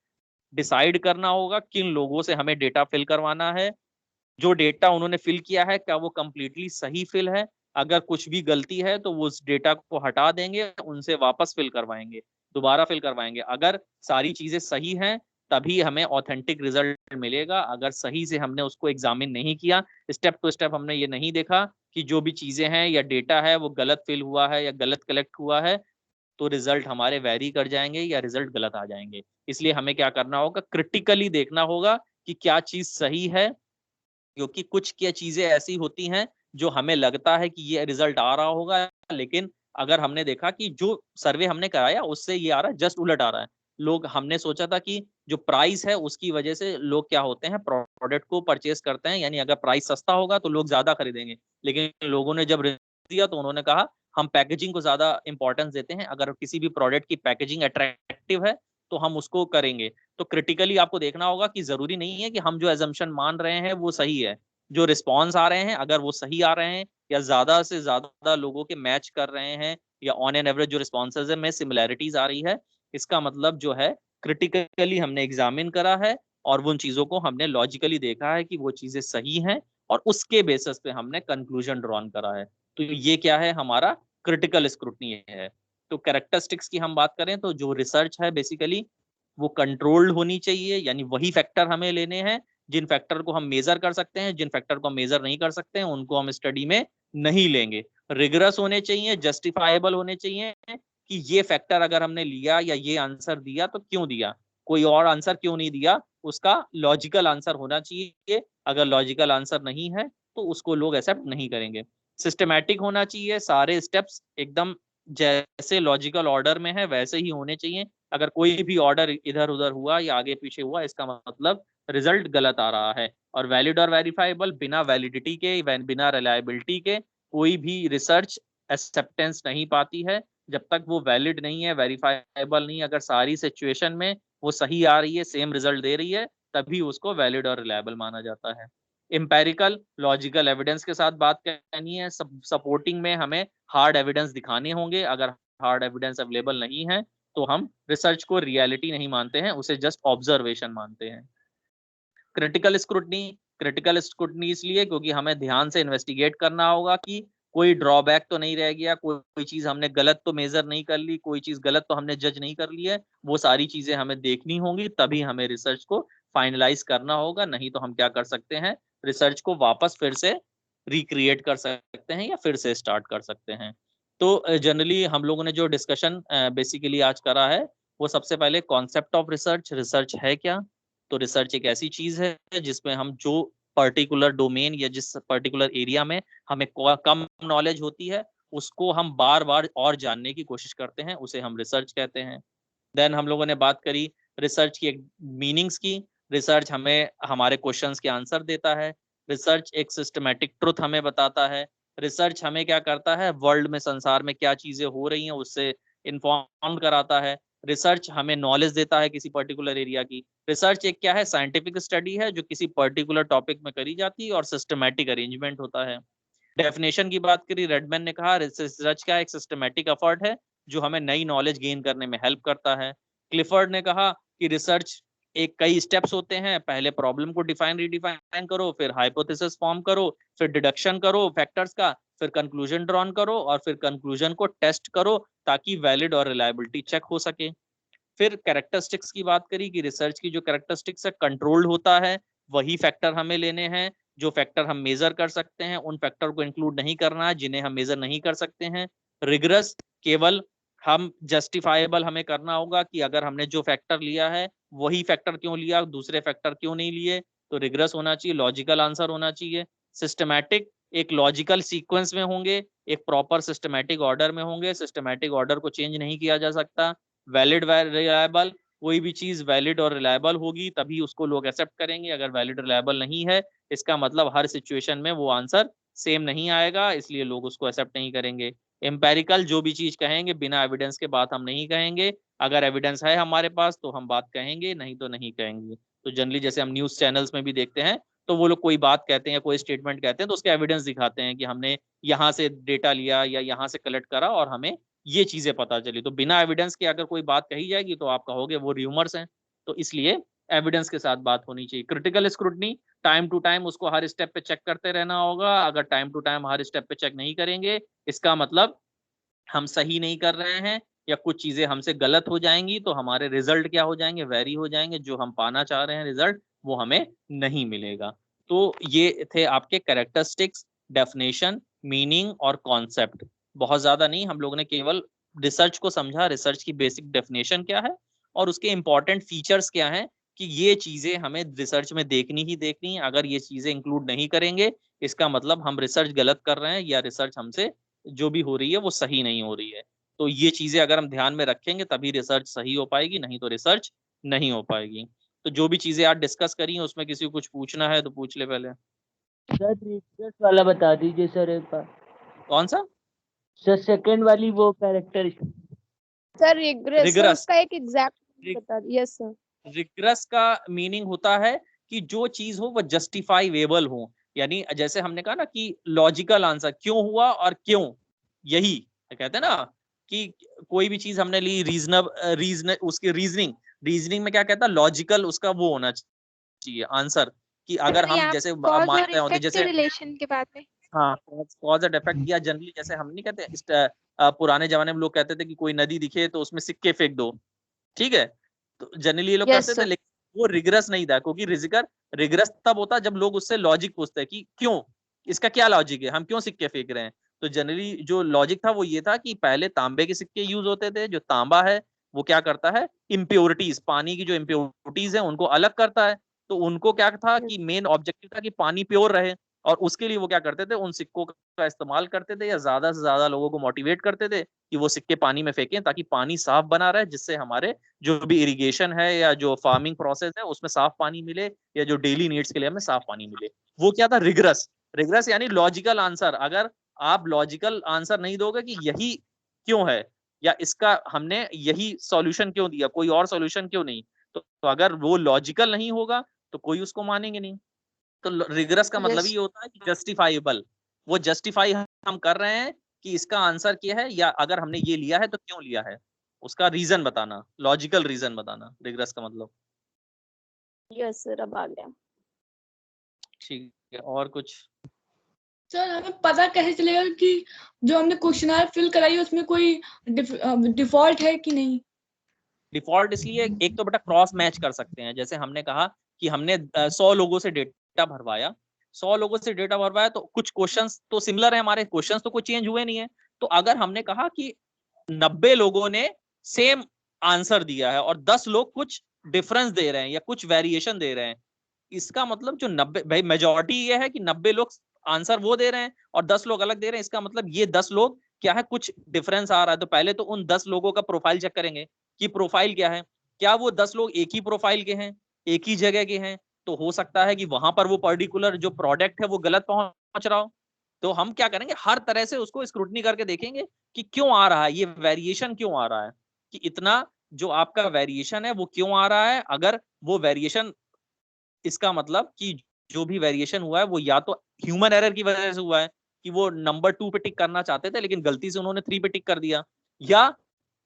डिसाइड करना होगा किन लोगों से हमें डेटा फिल करवाना है, जो डेटा उन्होंने फिल किया है क्या वो कंप्लीटली सही फिल है, अगर कुछ भी गलती है तो वो उस डेटा को हटा देंगे, उनसे वापस फिल करवाएंगे, दोबारा फिल करवाएंगे। अगर सारी चीजें सही हैं तभी हमें ऑथेंटिक रिजल्ट मिलेगा। अगर सही से हमने उसको एग्जामिन नहीं किया, स्टेप टू स्टेप हमने ये नहीं देखा कि जो भी चीजें हैं या डेटा है वो गलत फिल हुआ है या गलत कलेक्ट हुआ है, तो रिजल्ट हमारे वेरी कर जाएंगे या रिजल्ट गलत आ जाएंगे। इसलिए हमें क्या करना होगा, क्रिटिकली देखना होगा कि क्या चीज सही है, क्योंकि कुछ क्या चीजें ऐसी होती हैं जो हमें लगता है कि ये रिजल्ट आ रहा होगा, लेकिन अगर हमने देखा कि जो सर्वे हमने कराया उससे ये आ रहा है, जस्ट उलट आ रहा है। लोग, हमने सोचा था कि जो प्राइस है उसकी वजह से लोग क्या होते हैं, प्रोडक्ट को परचेस करते हैं, यानी अगर प्राइस सस्ता होगा तो लोग ज्यादा खरीदेंगे। लेकिन लोगों ने जब दिया तो उन्होंने कहा हम पैकेजिंग को ज्यादा इंपॉर्टेंस देते हैं, अगर किसी भी प्रोडक्ट की पैकेजिंग अट्रैक्टिव है तो हम उसको करेंगे। तो क्रिटिकली आपको देखना होगा कि जरूरी नहीं है कि हम जो एजम्पशन मान रहे हैं वो सही है। जो रिस्पॉन्स आ रहे हैं अगर वो सही आ रहे हैं या ज्यादा से ज्यादा लोगों के मैच कर रहे हैं, या ऑन एन एवरेज जो रिस्पॉन्सेज है में सिमिलैरिटीज आ रही है, इसका मतलब जो है क्रिटिकली हमने एग्जामिन करा है और उन चीजों को हमने लॉजिकली देखा है कि वो चीजें सही हैं, और उसके बेसिस पे हमने कंक्लूजन ड्रॉन करा है। तो ये क्या है, हमारा क्रिटिकल स्क्रूटनी है। तो कैरेक्टरिस्टिक्स की हम बात करें तो जो रिसर्च है बेसिकली वो कंट्रोल्ड होनी चाहिए, यानी वही फैक्टर हमें लेने हैं जिन फैक्टर को हम मेजर कर सकते हैं, जिन फैक्टर को मेजर नहीं कर सकते हैं उनको हम स्टडी में नहीं लेंगे। रिगरस होने चाहिए, जस्टिफाइबल होने चाहिए कि ये फैक्टर अगर हमने लिया या ये आंसर दिया तो क्यों दिया, कोई और आंसर क्यों नहीं दिया, उसका लॉजिकल आंसर होना चाहिए। अगर लॉजिकल आंसर नहीं है तो उसको लोग एक्सेप्ट नहीं करेंगे। सिस्टमैटिक होना चाहिए, सारे स्टेप्स एकदम जैसे लॉजिकल ऑर्डर में है वैसे ही होने चाहिए। अगर कोई भी ऑर्डर इधर उधर हुआ या आगे पीछे हुआ, इसका मतलब रिजल्ट गलत आ रहा है। और वैलिड और वेरीफाइबल, बिना वैलिडिटी के, बिना रिलायबिलिटी के कोई भी रिसर्च एक्सेप्टेंस नहीं पाती है। जब तक वो वैलिड नहीं है, वेरीफाइबल नहीं, अगर सारी सिचुएशन में वो सही आ रही है, सेम रिजल्ट दे रही है, तभी उसको वैलिड और रिलायबल माना जाता है। एम्पेरिकल लॉजिकल एविडेंस के साथ बात करनी है। सपोर्टिंग में हमें हार्ड एविडेंस दिखाने होंगे। अगर हार्ड एविडेंस अवेलेबल नहीं है तो हम रिसर्च को रियलिटी नहीं मानते हैं, उसे जस्ट ऑब्जर्वेशन मानते हैं। क्रिटिकल स्क्रूटनी इसलिए क्योंकि हमें ध्यान से इन्वेस्टिगेट करना होगा कि कोई ड्रॉबैक तो नहीं रह गया, कोई चीज हमने गलत तो मेजर नहीं कर ली, कोई चीज गलत तो हमने जज नहीं कर ली है। वो सारी चीजें हमें देखनी होंगी, तभी हमें रिसर्च को फाइनलाइज करना होगा। नहीं तो हम क्या कर सकते हैं, रिसर्च को वापस फिर से रिक्रिएट कर सकते हैं या फिर से स्टार्ट कर सकते हैं। तो जनरली हम लोगों ने जो डिस्कशन बेसिकली आज करा है, वो सबसे पहले कॉन्सेप्ट ऑफ रिसर्च, रिसर्च है क्या। तो रिसर्च एक ऐसी चीज है जिसमें हम जो पर्टिकुलर डोमेन या जिस पर्टिकुलर एरिया में हमें कम नॉलेज होती है उसको हम बार बार और जानने की कोशिश करते हैं, उसे हम रिसर्च कहते हैं। देन हम लोगों ने बात करी रिसर्च की मीनिंग्स की। रिसर्च हमें हमारे क्वेश्चंस के आंसर देता है। रिसर्च एक सिस्टमैटिक ट्रुथ हमें बताता है। रिसर्च हमें क्या करता है, वर्ल्ड में, संसार में क्या चीजें हो रही हैं उससे इन्फॉर्म कराता है। रिसर्च हमें नॉलेज देता है किसी पर्टिकुलर एरिया की। रिसर्च एक क्या है, साइंटिफिक स्टडी है जो किसी पर्टिकुलर टॉपिक में करी जाती है और सिस्टमैटिक अरेंजमेंट होता है। डेफिनेशन की बात करी, रेडमैन ने कहा रिसर्च क्या एक सिस्टमैटिक एफर्ट है जो हमें नई नॉलेज गेन करने में हेल्प करता है। क्लिफर्ड ने कहा कि रिसर्च एक कई स्टेप्स होते हैं, पहले प्रॉब्लम को डिफाइन रिडिफाइन करो, फिर हाइपोथेसिस फॉर्म करो, फिर डिडक्शन करो फैक्टर्स का, फिर कंक्लूजन ड्रॉन करो और फिर कंक्लूजन को टेस्ट करो ताकि वैलिड और रिलायबिलिटी चेक हो सके। फिर कैरेक्टरिस्टिक्स की बात करी कि रिसर्च की जो कैरेक्टरिस्टिक्स है, कंट्रोल्ड होता है, वही फैक्टर हमें लेने हैं जो फैक्टर हम मेजर कर सकते हैं, उन फैक्टर को इंक्लूड नहीं करना है जिन्हें हम मेजर नहीं कर सकते हैं। रिगरस, केवल हम जस्टिफाइबल हमें करना होगा कि अगर हमने जो फैक्टर लिया है वही फैक्टर क्यों लिया, दूसरे फैक्टर क्यों नहीं लिए। तो रिगरस होना चाहिए, लॉजिकल आंसर होना चाहिए। सिस्टमैटिक, एक लॉजिकल सीक्वेंस में होंगे, एक प्रॉपर सिस्टमैटिक ऑर्डर में होंगे, सिस्टमैटिक ऑर्डर को चेंज नहीं किया जा सकता। वैलिड रिलायबल, कोई भी चीज वैलिड और रिलायबल होगी तभी उसको लोग एक्सेप्ट करेंगे। अगर वैलिड रिलायबल नहीं है, इसका मतलब हर सिचुएशन में वो आंसर सेम नहीं आएगा, इसलिए लोग उसको एक्सेप्ट नहीं करेंगे। एम्पेरिकल, जो भी चीज कहेंगे बिना एविडेंस के बात हम नहीं कहेंगे। अगर एविडेंस है हमारे पास तो हम बात कहेंगे, नहीं तो नहीं कहेंगे। तो जनरली जैसे हम न्यूज चैनल्स में भी देखते हैं तो वो लोग कोई बात कहते हैं या कोई स्टेटमेंट कहते हैं तो उसके एविडेंस दिखाते हैं कि हमने यहाँ से डेटा लिया या यहाँ से कलेक्ट करा और हमें ये चीजें पता चली। तो बिना एविडेंस के अगर कोई बात कही जाएगी तो आप कहोगे वो र्यूमर्स हैं। तो इसलिए एविडेंस के साथ बात होनी चाहिए। Critical scrutiny, time to time उसको हर स्टेप पे चेक करते रहना होगा। अगर टाइम टू टाइम हर स्टेप पे चेक नहीं करेंगे, इसका मतलब हम सही नहीं कर रहे हैं या कुछ चीजें हमसे गलत हो जाएंगी तो हमारे रिजल्ट क्या हो जाएंगे, वेरी हो जाएंगे, जो हम पाना चाह रहे हैं रिजल्ट वो हमें नहीं मिलेगा। तो ये थे आपके कैरेक्टरिस्टिक्स, डेफिनेशन, मीनिंग और कॉन्सेप्ट। बहुत ज्यादा नहीं, हम लोगों ने केवल रिसर्च को समझा, रिसर्च की बेसिक डेफिनेशन क्या है और उसके इंपॉर्टेंट फीचर्स क्या हैं, कि ये चीजें हमें रिसर्च में देखनी ही देखनी है। अगर ये चीजें इंक्लूड नहीं करेंगे इसका मतलब हम रिसर्च गलत कर रहे हैं या रिसर्च हमसे जो भी हो रही है वो सही नहीं हो रही है। तो ये चीजें अगर हम ध्यान में रखेंगे तभी रिसर्च सही हो पाएगी, नहीं तो रिसर्च नहीं हो पाएगी। तो जो भी चीजें आज डिस्कस करी हैं उसमें किसी को कुछ पूछना है तो पूछ ले पहले। सर रिग्रेस वाला बता दीजिए सर एक बार। कौन सा सर सेकंड वाली वो कैरेक्टर। सर रिग्रेस रिग्रेस उसका एक एग्जैक्ट बता दीजिए। Yes sir. रिग्रेस का मीनिंग होता है कि जो चीज हो वो जस्टिफाइबल हो, यानी जैसे हमने कहा ना कि लॉजिकल आंसर क्यों हुआ और क्यों, यही कहते हैं ना कि कोई भी चीज हमने ली रीजन उसकी रीजनिंग में क्या कहता है, लॉजिकल उसका वो होना चाहिए आंसर, कि अगर हम जैसे मानते होते जैसे रिलेशन के बाद में हाँ कॉज एंड इफेक्ट, या जनरली जैसे हम नहीं कहते पुराने जमाने में लोग कहते थे कि कोई नदी दिखे तो उसमें सिक्के फेंक दो, ठीक है, तो जनरली ये लोग Yes, करते थे, लेकिन वो रिग्रेस नहीं था, क्योंकि रिग्रेस तब होता जब लोग उससे लॉजिक पूछते हैं कि क्यों, इसका क्या लॉजिक है, हम क्यों सिक्के फेंक रहे हैं। तो जनरली जो लॉजिक था वो ये था कि पहले तांबे के सिक्के यूज होते थे, जो तांबा है वो क्या करता है, इम्प्योरिटीज, पानी की जो इम्प्योरिटीज है उनको अलग करता है। तो उनको क्या था कि मेन ऑब्जेक्टिव था कि पानी प्योर रहे, और उसके लिए वो क्या करते थे, उन सिक्कों का इस्तेमाल करते थे या ज्यादा से ज्यादा लोगों को मोटिवेट करते थे कि वो सिक्के पानी में फेंकें ताकि पानी साफ बना रहे, जिससे हमारे जो भी इरिगेशन है या जो फार्मिंग प्रोसेस है उसमें साफ पानी मिले, या जो डेली नीड्स के लिए हमें साफ पानी मिले। वो क्या था, रिग्रेस यानी लॉजिकल आंसर। अगर आप लॉजिकल आंसर नहीं दोगे कि यही क्यों है या इसका हमने यही सॉल्यूशन क्यों दिया, कोई और सॉल्यूशन क्यों नहीं, तो अगर वो लॉजिकल नहीं होगा तो कोई उसको मानेंगे नहीं। तो रिग्रेस का मतलब Yes. ये होता है कि जस्टिफाइबल, वो जस्टिफाई हम कर रहे हैं कि इसका आंसर क्या है, या अगर हमने ये लिया है तो क्यों लिया है, उसका रीजन बताना, लॉजिकल रीजन बताना, रिग्रेस का मतलब। यस सर अब आ गया। ठीक है, और कुछ? सर हमें पता कैसे चलेगा कि जो हमने क्वेश्चनर फिल कराई है उसमें कोई डिफॉल्ट है कि नहीं? डिफॉल्ट इसलिए, एक तो बेटा क्रॉस मैच कर सकते हैं, जैसे हमने कहा कि हमने 100 लोगों से डेटा भरवाया, 100 लोगों से डेटा भरवाया तो कुछ क्वेश्चंस तो सिमिलर है, हमारे क्वेश्चंस तो कोई चेंज हुए नहीं है। तो अगर हमने कहा कि 90 लोगों ने सेम आंसर दिया है और 10 लोग कुछ डिफरेंस दे रहे हैं या कुछ वेरिएशन दे रहे हैं, इसका मतलब जो 90, भाई मेजोरिटी ये है कि 90 लोग आंसर वो दे रहे हैं और 10 लोग अलग दे रहे हैं, इसका मतलब ये 10 लोग क्या है, कुछ डिफरेंस आ रहा है। तो पहले तो उन 10 लोगों का प्रोफाइल चेक करेंगे कि प्रोफाइल क्या है, क्या वो 10 लोग एक ही प्रोफाइल के हैं, एक ही जगह के हैं, तो हो सकता है कि वहां पर वो पर्टिकुलर जो प्रोडक्ट है वो गलत पहुंच रहा हो। तो हम क्या करेंगे, हर तरह से उसको स्क्रूटनी करके देखेंगे कि क्यों आ रहा है, ये वेरिएशन क्यों आ रहा है, कि इतना जो आपका वेरिएशन है वो क्यों आ रहा है। अगर वो वेरिएशन, इसका मतलब कि जो भी वेरिएशन हुआ है वो या तो ह्यूमन एरर की वजह से हुआ है कि वो नंबर 2 पे टिक करना चाहते थे लेकिन गलती से उन्होंने 3 पे टिक कर दिया, या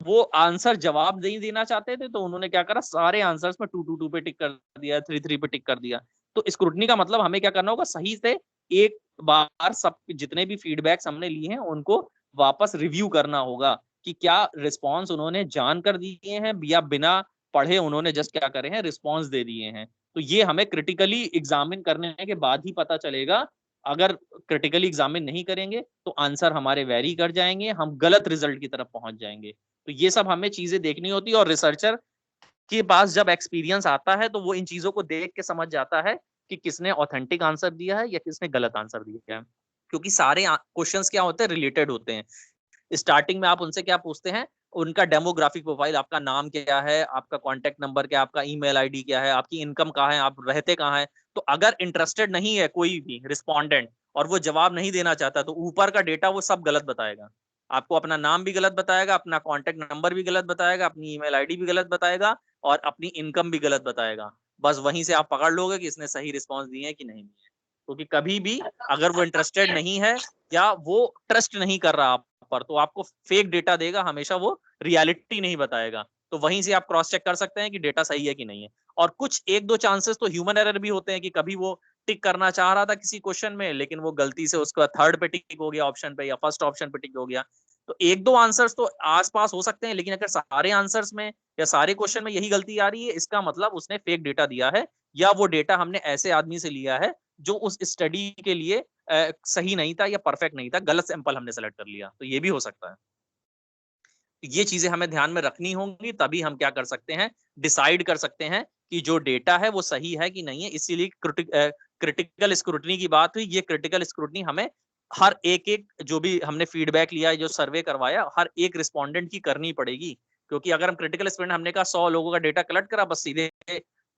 वो आंसर जवाब नहीं देना चाहते थे तो उन्होंने क्या करा, सारे आंसर्स में 2 पे टिक कर दिया, 3 पे टिक कर दिया। तो स्क्रूटनी का मतलब हमें क्या करना होगा, सही से एक बार सब जितने भी फीडबैक्स हमने लिए हैं उनको वापस रिव्यू करना होगा कि क्या रिस्पॉन्स उन्होंने जानकर दिए हैं या बिना पढ़े उन्होंने जस्ट क्या करे हैं, रिस्पॉन्स दे दिए हैं। तो ये हमें क्रिटिकली एग्जामिन करने के बाद ही पता चलेगा। अगर क्रिटिकली एग्जामिन नहीं करेंगे तो आंसर हमारे वेरी कर जाएंगे, हम गलत रिजल्ट की तरफ पहुंच जाएंगे। तो ये सब हमें चीजें देखनी होती है, और रिसर्चर के पास जब एक्सपीरियंस आता है तो वो इन चीजों को देख के समझ जाता है कि किसने ऑथेंटिक आंसर दिया है या किसने गलत आंसर दिया है, क्योंकि सारे क्वेश्चंस क्या होते हैं, रिलेटेड होते हैं। स्टार्टिंग में आप उनसे क्या पूछते हैं, उनका डेमोग्राफिक प्रोफाइल, आपका नाम क्या है, आपका कॉन्टेक्ट नंबर क्या है, आपका ईमेल आईडी क्या है, आपकी इनकम कहाँ है, आप रहते कहाँ है। तो अगर इंटरेस्टेड नहीं है कोई भी रिस्पोंडेंट और वो जवाब नहीं देना चाहता तो ऊपर का डेटा वो सब गलत बताएगा, आपको अपना नाम भी गलत बताएगा, अपना कॉन्टेक्ट नंबर भी गलत बताएगा, अपनी ईमेल आईडी भी गलत बताएगा और अपनी इनकम भी गलत बताएगा। बस वहीं से आप पकड़ लोगे कि इसने सही रिस्पॉन्स दिए है कि नहीं दिए। क्योंकि कभी भी अगर वो इंटरेस्टेड नहीं है या वो ट्रस्ट नहीं कर रहा आप पर, तो आपको फेक डेटा देगा, हमेशा वो रियलिटी नहीं बताएगा। तो वहीं से आप क्रॉस चेक कर सकते हैं कि डेटा सही है कि नहीं है। और कुछ 1-2 चांसेस तो ह्यूमन एरर भी होते हैं कि कभी वो टिक करना चाह रहा था किसी क्वेश्चन में लेकिन वो गलती से उसका 3rd पे टिक हो गया ऑप्शन पे या 1st ऑप्शन पे टिक हो गया। तो एक दो आंसर्स तो आसपास हो सकते हैं, लेकिन अगर सारे आंसर्स में या सारे क्वेश्चन में यही गलती आ रही है, इसका मतलब उसने फेक डेटा दिया है, या वो डेटा हमने ऐसे आदमी से लिया है जो उस स्टडी के लिए सही नहीं था या परफेक्ट नहीं था, गलत सैंपल हमने सेलेक्ट कर लिया, तो ये भी हो सकता है। ये चीजें हमें ध्यान में रखनी होंगी, तभी हम क्या कर सकते हैं, डिसाइड कर सकते हैं कि जो डेटा है वो सही है कि नहीं है। इसीलिए क्रिटिकल स्क्रूटनी की बात हुई। ये क्रिटिकल स्क्रूटनी हमें हर एक जो भी हमने फीडबैक लिया, जो सर्वे करवाया, हर एक रिस्पोंडेंट की करनी पड़ेगी। क्योंकि अगर हम क्रिटिकल स्क्रूटनी, हमने कहा 100 लोगों का डेटा कलेक्ट करा, बस सीधे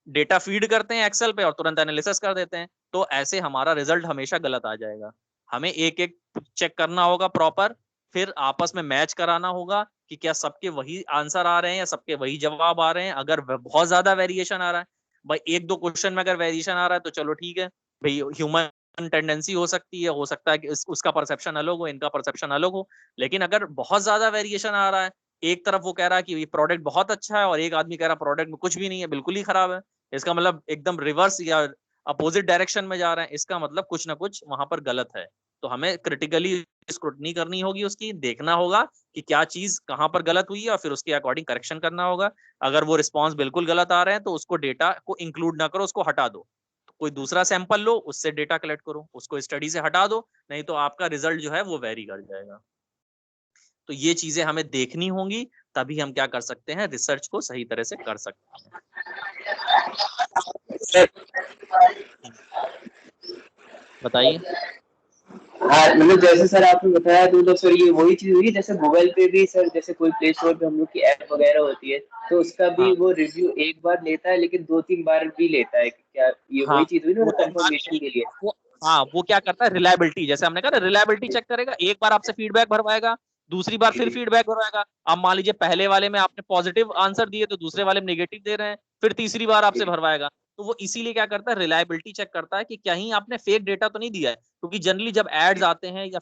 डेटा फीड करते हैं एक्सेल पे और तुरंत एनालिसिस कर देते हैं, तो ऐसे हमारा रिजल्ट हमेशा गलत आ जाएगा। हमें एक एक चेक करना होगा प्रॉपर, फिर आपस में मैच कराना होगा कि क्या सबके वही आंसर आ रहे हैं या सबके वही जवाब आ रहे हैं। अगर बहुत ज्यादा वेरिएशन आ रहा है, भाई एक दो क्वेश्चन में अगर वेरिएशन आ रहा है तो चलो ठीक है भाई, ह्यूमन टेंडेंसी हो सकती है, हो सकता है कि उसका परसेप्शन अलग हो, इनका परसेप्शन अलग हो। लेकिन अगर बहुत ज्यादा वेरिएशन आ रहा है, एक तरफ वो कह रहा है कि ये प्रोडक्ट बहुत अच्छा है और एक आदमी कह रहा है प्रोडक्ट में कुछ भी नहीं है, बिल्कुल ही खराब है, इसका मतलब एकदम रिवर्स या अपोजिट डायरेक्शन में जा रहे हैं, इसका मतलब कुछ ना कुछ वहां पर गलत है। तो हमें क्रिटिकली स्क्रूटनी करनी होगी, उसकी देखना होगा कि क्या चीज कहां पर गलत हुई है और फिर उसके अकॉर्डिंग करेक्शन करना होगा। अगर वो रिस्पॉन्स बिल्कुल गलत आ रहे हैं तो उसको डेटा को इंक्लूड ना करो, उसको हटा दो, तो कोई दूसरा सैंपल लो, उससे डेटा कलेक्ट करो, उसको स्टडी से हटा दो, नहीं तो आपका रिजल्ट जो है वो वेरी कर जाएगा। तो ये चीजें हमें देखनी होंगी, तभी हम क्या कर सकते हैं, रिसर्च को सही तरह से कर सकते हैं। बताइए। हाँ, मतलब जैसे सर आपने बताया, तो सर ये वही चीज हुई जैसे गूगल पे भी सर, जैसे कोई प्ले स्टोर पे हम लोग की ऐप वगैरह होती है, तो उसका भी हाँ वो रिव्यू एक बार लेता है लेकिन 2-3 बार भी लेता है, क्या ये हाँ, वही चीज हुई ना, वो कंफर्मेशन के लिए? वो क्या करता है, रिलायबिलिटी, जैसे हमने कहा ना, रिलायबिलिटी चेक करेगा। एक बार आपसे फीडबैक भरवाएगा, दूसरी बार फिर फीडबैक भरवाएगा। अब मान लीजिए पहले वाले में आपने पॉजिटिव आंसर दिए तो दूसरे वाले में नेगेटिव दे रहे हैं, फिर तीसरी बार आपसे भरवाएगा। तो वो इसीलिए क्या करता है, रिलायबिलिटी चेक करता है कि कहीं आपने फेक डेटा तो नहीं दिया है। क्योंकि जनरली जब एड्स आते हैं या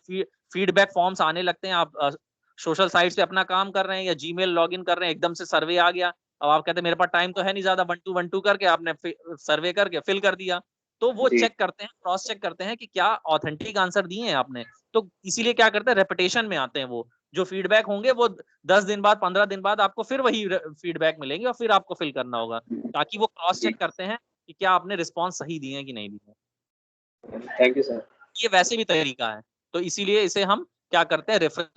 फीडबैक फॉर्म्स आने लगते हैं, आप सोशल साइट पे अपना काम कर रहे हैं या जीमेल लॉगिन कर रहे हैं, एकदम से सर्वे आ गया, अब आप कहते हैं मेरे पास टाइम तो है नहीं ज्यादा, 1-2 करके आपने सर्वे करके फिल कर दिया, तो वो चेक करते हैं, क्रॉस चेक करते हैं कि क्या ऑथेंटिक आंसर दिए हैं आपने। तो इसीलिए क्या करते हैं, रेपिटेशन में आते हैं। वो जो फीडबैक होंगे वो 10 दिन बाद, 15 दिन बाद आपको फिर वही फीडबैक मिलेंगे और फिर आपको फिल करना होगा, ताकि वो क्रॉस चेक करते हैं कि क्या आपने रिस्पॉन्स सही दिए हैं कि नहीं दिए। Thank you sir. ये वैसे भी तरीका है, तो इसीलिए इसे हम क्या करते हैं, refer.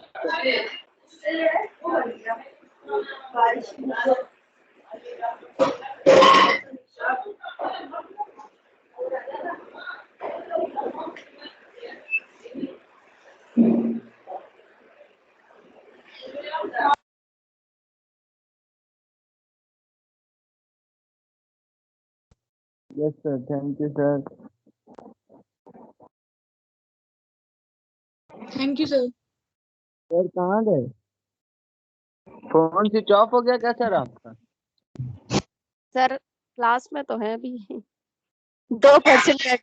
Yes sir, thank you sir. Thank you sir. Sir कहाँ गए? फोन स्विच ऑफ हो गया क्या सर आपका? सर क्लास में तो है अभी 2%।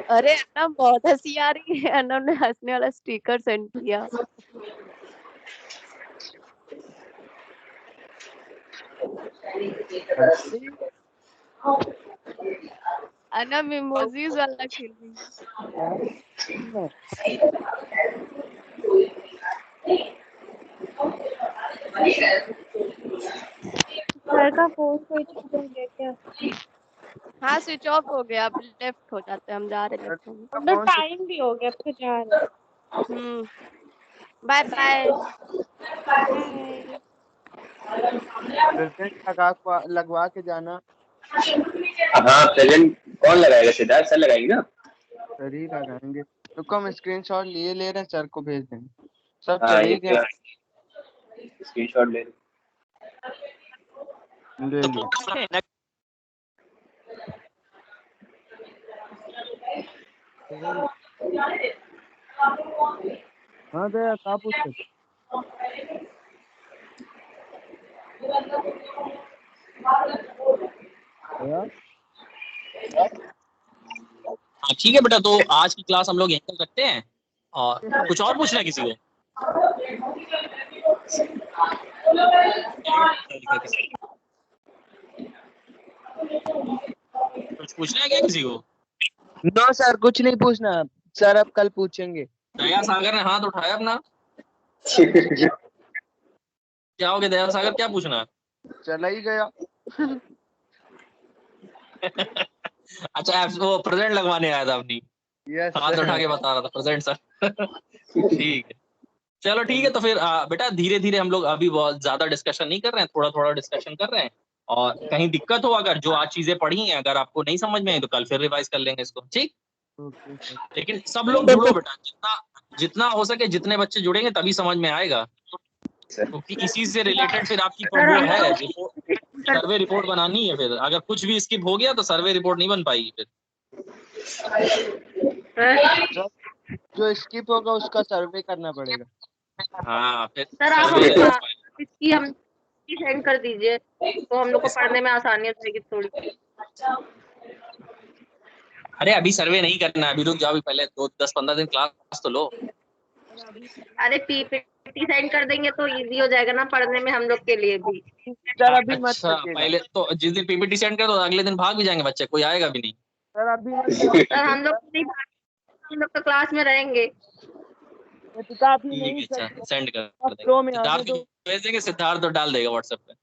अरे अन्ना बहुत हंसी आ रही है, अन्ना ने हंसने वाला स्टिकर सेंड किया। अन्ना इमोजीज वाला खेल रही है। सर का फोन स्विच ऑफ हो गया क्या? हाँ स्विच ऑफ हो गया, अब लेफ्ट हो जाते हैं, हम जा रहे लेफ्ट होंगे। तो टाइम भी हो गया, अब तो जा रहे। Bye bye. प्रेजेंट लगवा के जाना। हाँ, प्रेजेंट कौन लगाएगा? सिद्धार्थ सर लगाएंगे ना? सर ही लगाएंगे। तो हम स्क्रीनशॉट लिए ले रहे हैं, सर को भेज देंगे। सब हाँ, चले गए। स्क्रीनशॉट ले लो। ले लो। हाँ दया, क्या पूछते? हाँ ठीक है बेटा, तो आज की क्लास हम लोग यहीं तक रखते हैं, और कुछ और पूछना है किसी को? कुछ पूछना है क्या किसी को? नो सर, कुछ नहीं पूछना सर, अब कल पूछेंगे। दया सागर ने हाथ उठाया अपना। क्या हो गया दया सागर, क्या पूछना? चला ही गया। अच्छा वो प्रेजेंट लगवाने आया था अपनी, यस हाथ उठा के बता रहा था प्रेजेंट सर। ठीक है, चलो ठीक है। तो फिर बेटा धीरे धीरे हम लोग अभी बहुत ज्यादा डिस्कशन नहीं कर रहे हैं, थोड़ा थोड़ा डिस्कशन कर रहे हैं। और कहीं दिक्कत हो, अगर जो आज चीजें पढ़ी हैं अगर आपको नहीं समझ में आई तो कल फिर रिवाइज कर लेंगे इसको, ठीक? लेकिन सब लोग जुड़ो बेटा, जितना जितना हो सके, जितने बच्चे जुड़ेंगे तभी समझ में आएगा, क्योंकि इसी से रिलेटेड फिर आपकी वो है सर्वे रिपोर्ट बनानी है। फिर अगर कुछ भी स्किप हो गया तो सर्वे रिपोर्ट नहीं बन पाएगी फिर। जो स्किप होगा उसका सर्वे करना पड़ेगा। हाँ फिर सर आप सर्वे हमको इसकी हम सेंड कर दीजिए तो हम लोग को पढ़ने में आसानी हो जाएगी थोड़ी। अरे अभी सर्वे नहीं करना है, अभी रुक जाओ, अभी पहले 10-15 दिन क्लास तो लो। अरे पीपीटी सेंड कर देंगे तो इजी हो जाएगा ना पढ़ने में हम लोग के लिए भी। सर अभी मत अच्छा करिएगा। पहले तो जिस दिन पीपीटी सेंड कर दो अगले दिन भाग भी जाएंगे बच्चे, कोई आएगा भी नहीं। सर अभी मत सर हम लोग नहीं, हम लोग तो क्लास में रहेंगे। किताब ही ठीक नहीं है, अच्छा सेंड कर फ्लो में देंगे, आने सिद्धार्थ दो। को भेज देंगे, सिद्धार्थ तो डाल देगा व्हाट्सएप पे।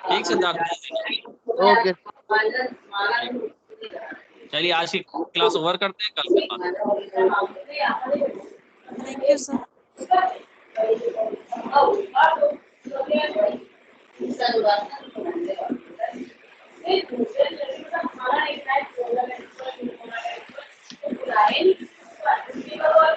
ठीक सिद्धार्थ भेज देंगे। ओके चलिए आज की क्लास ओवर करते हैं, कल से बात। Thank you sir. हमारा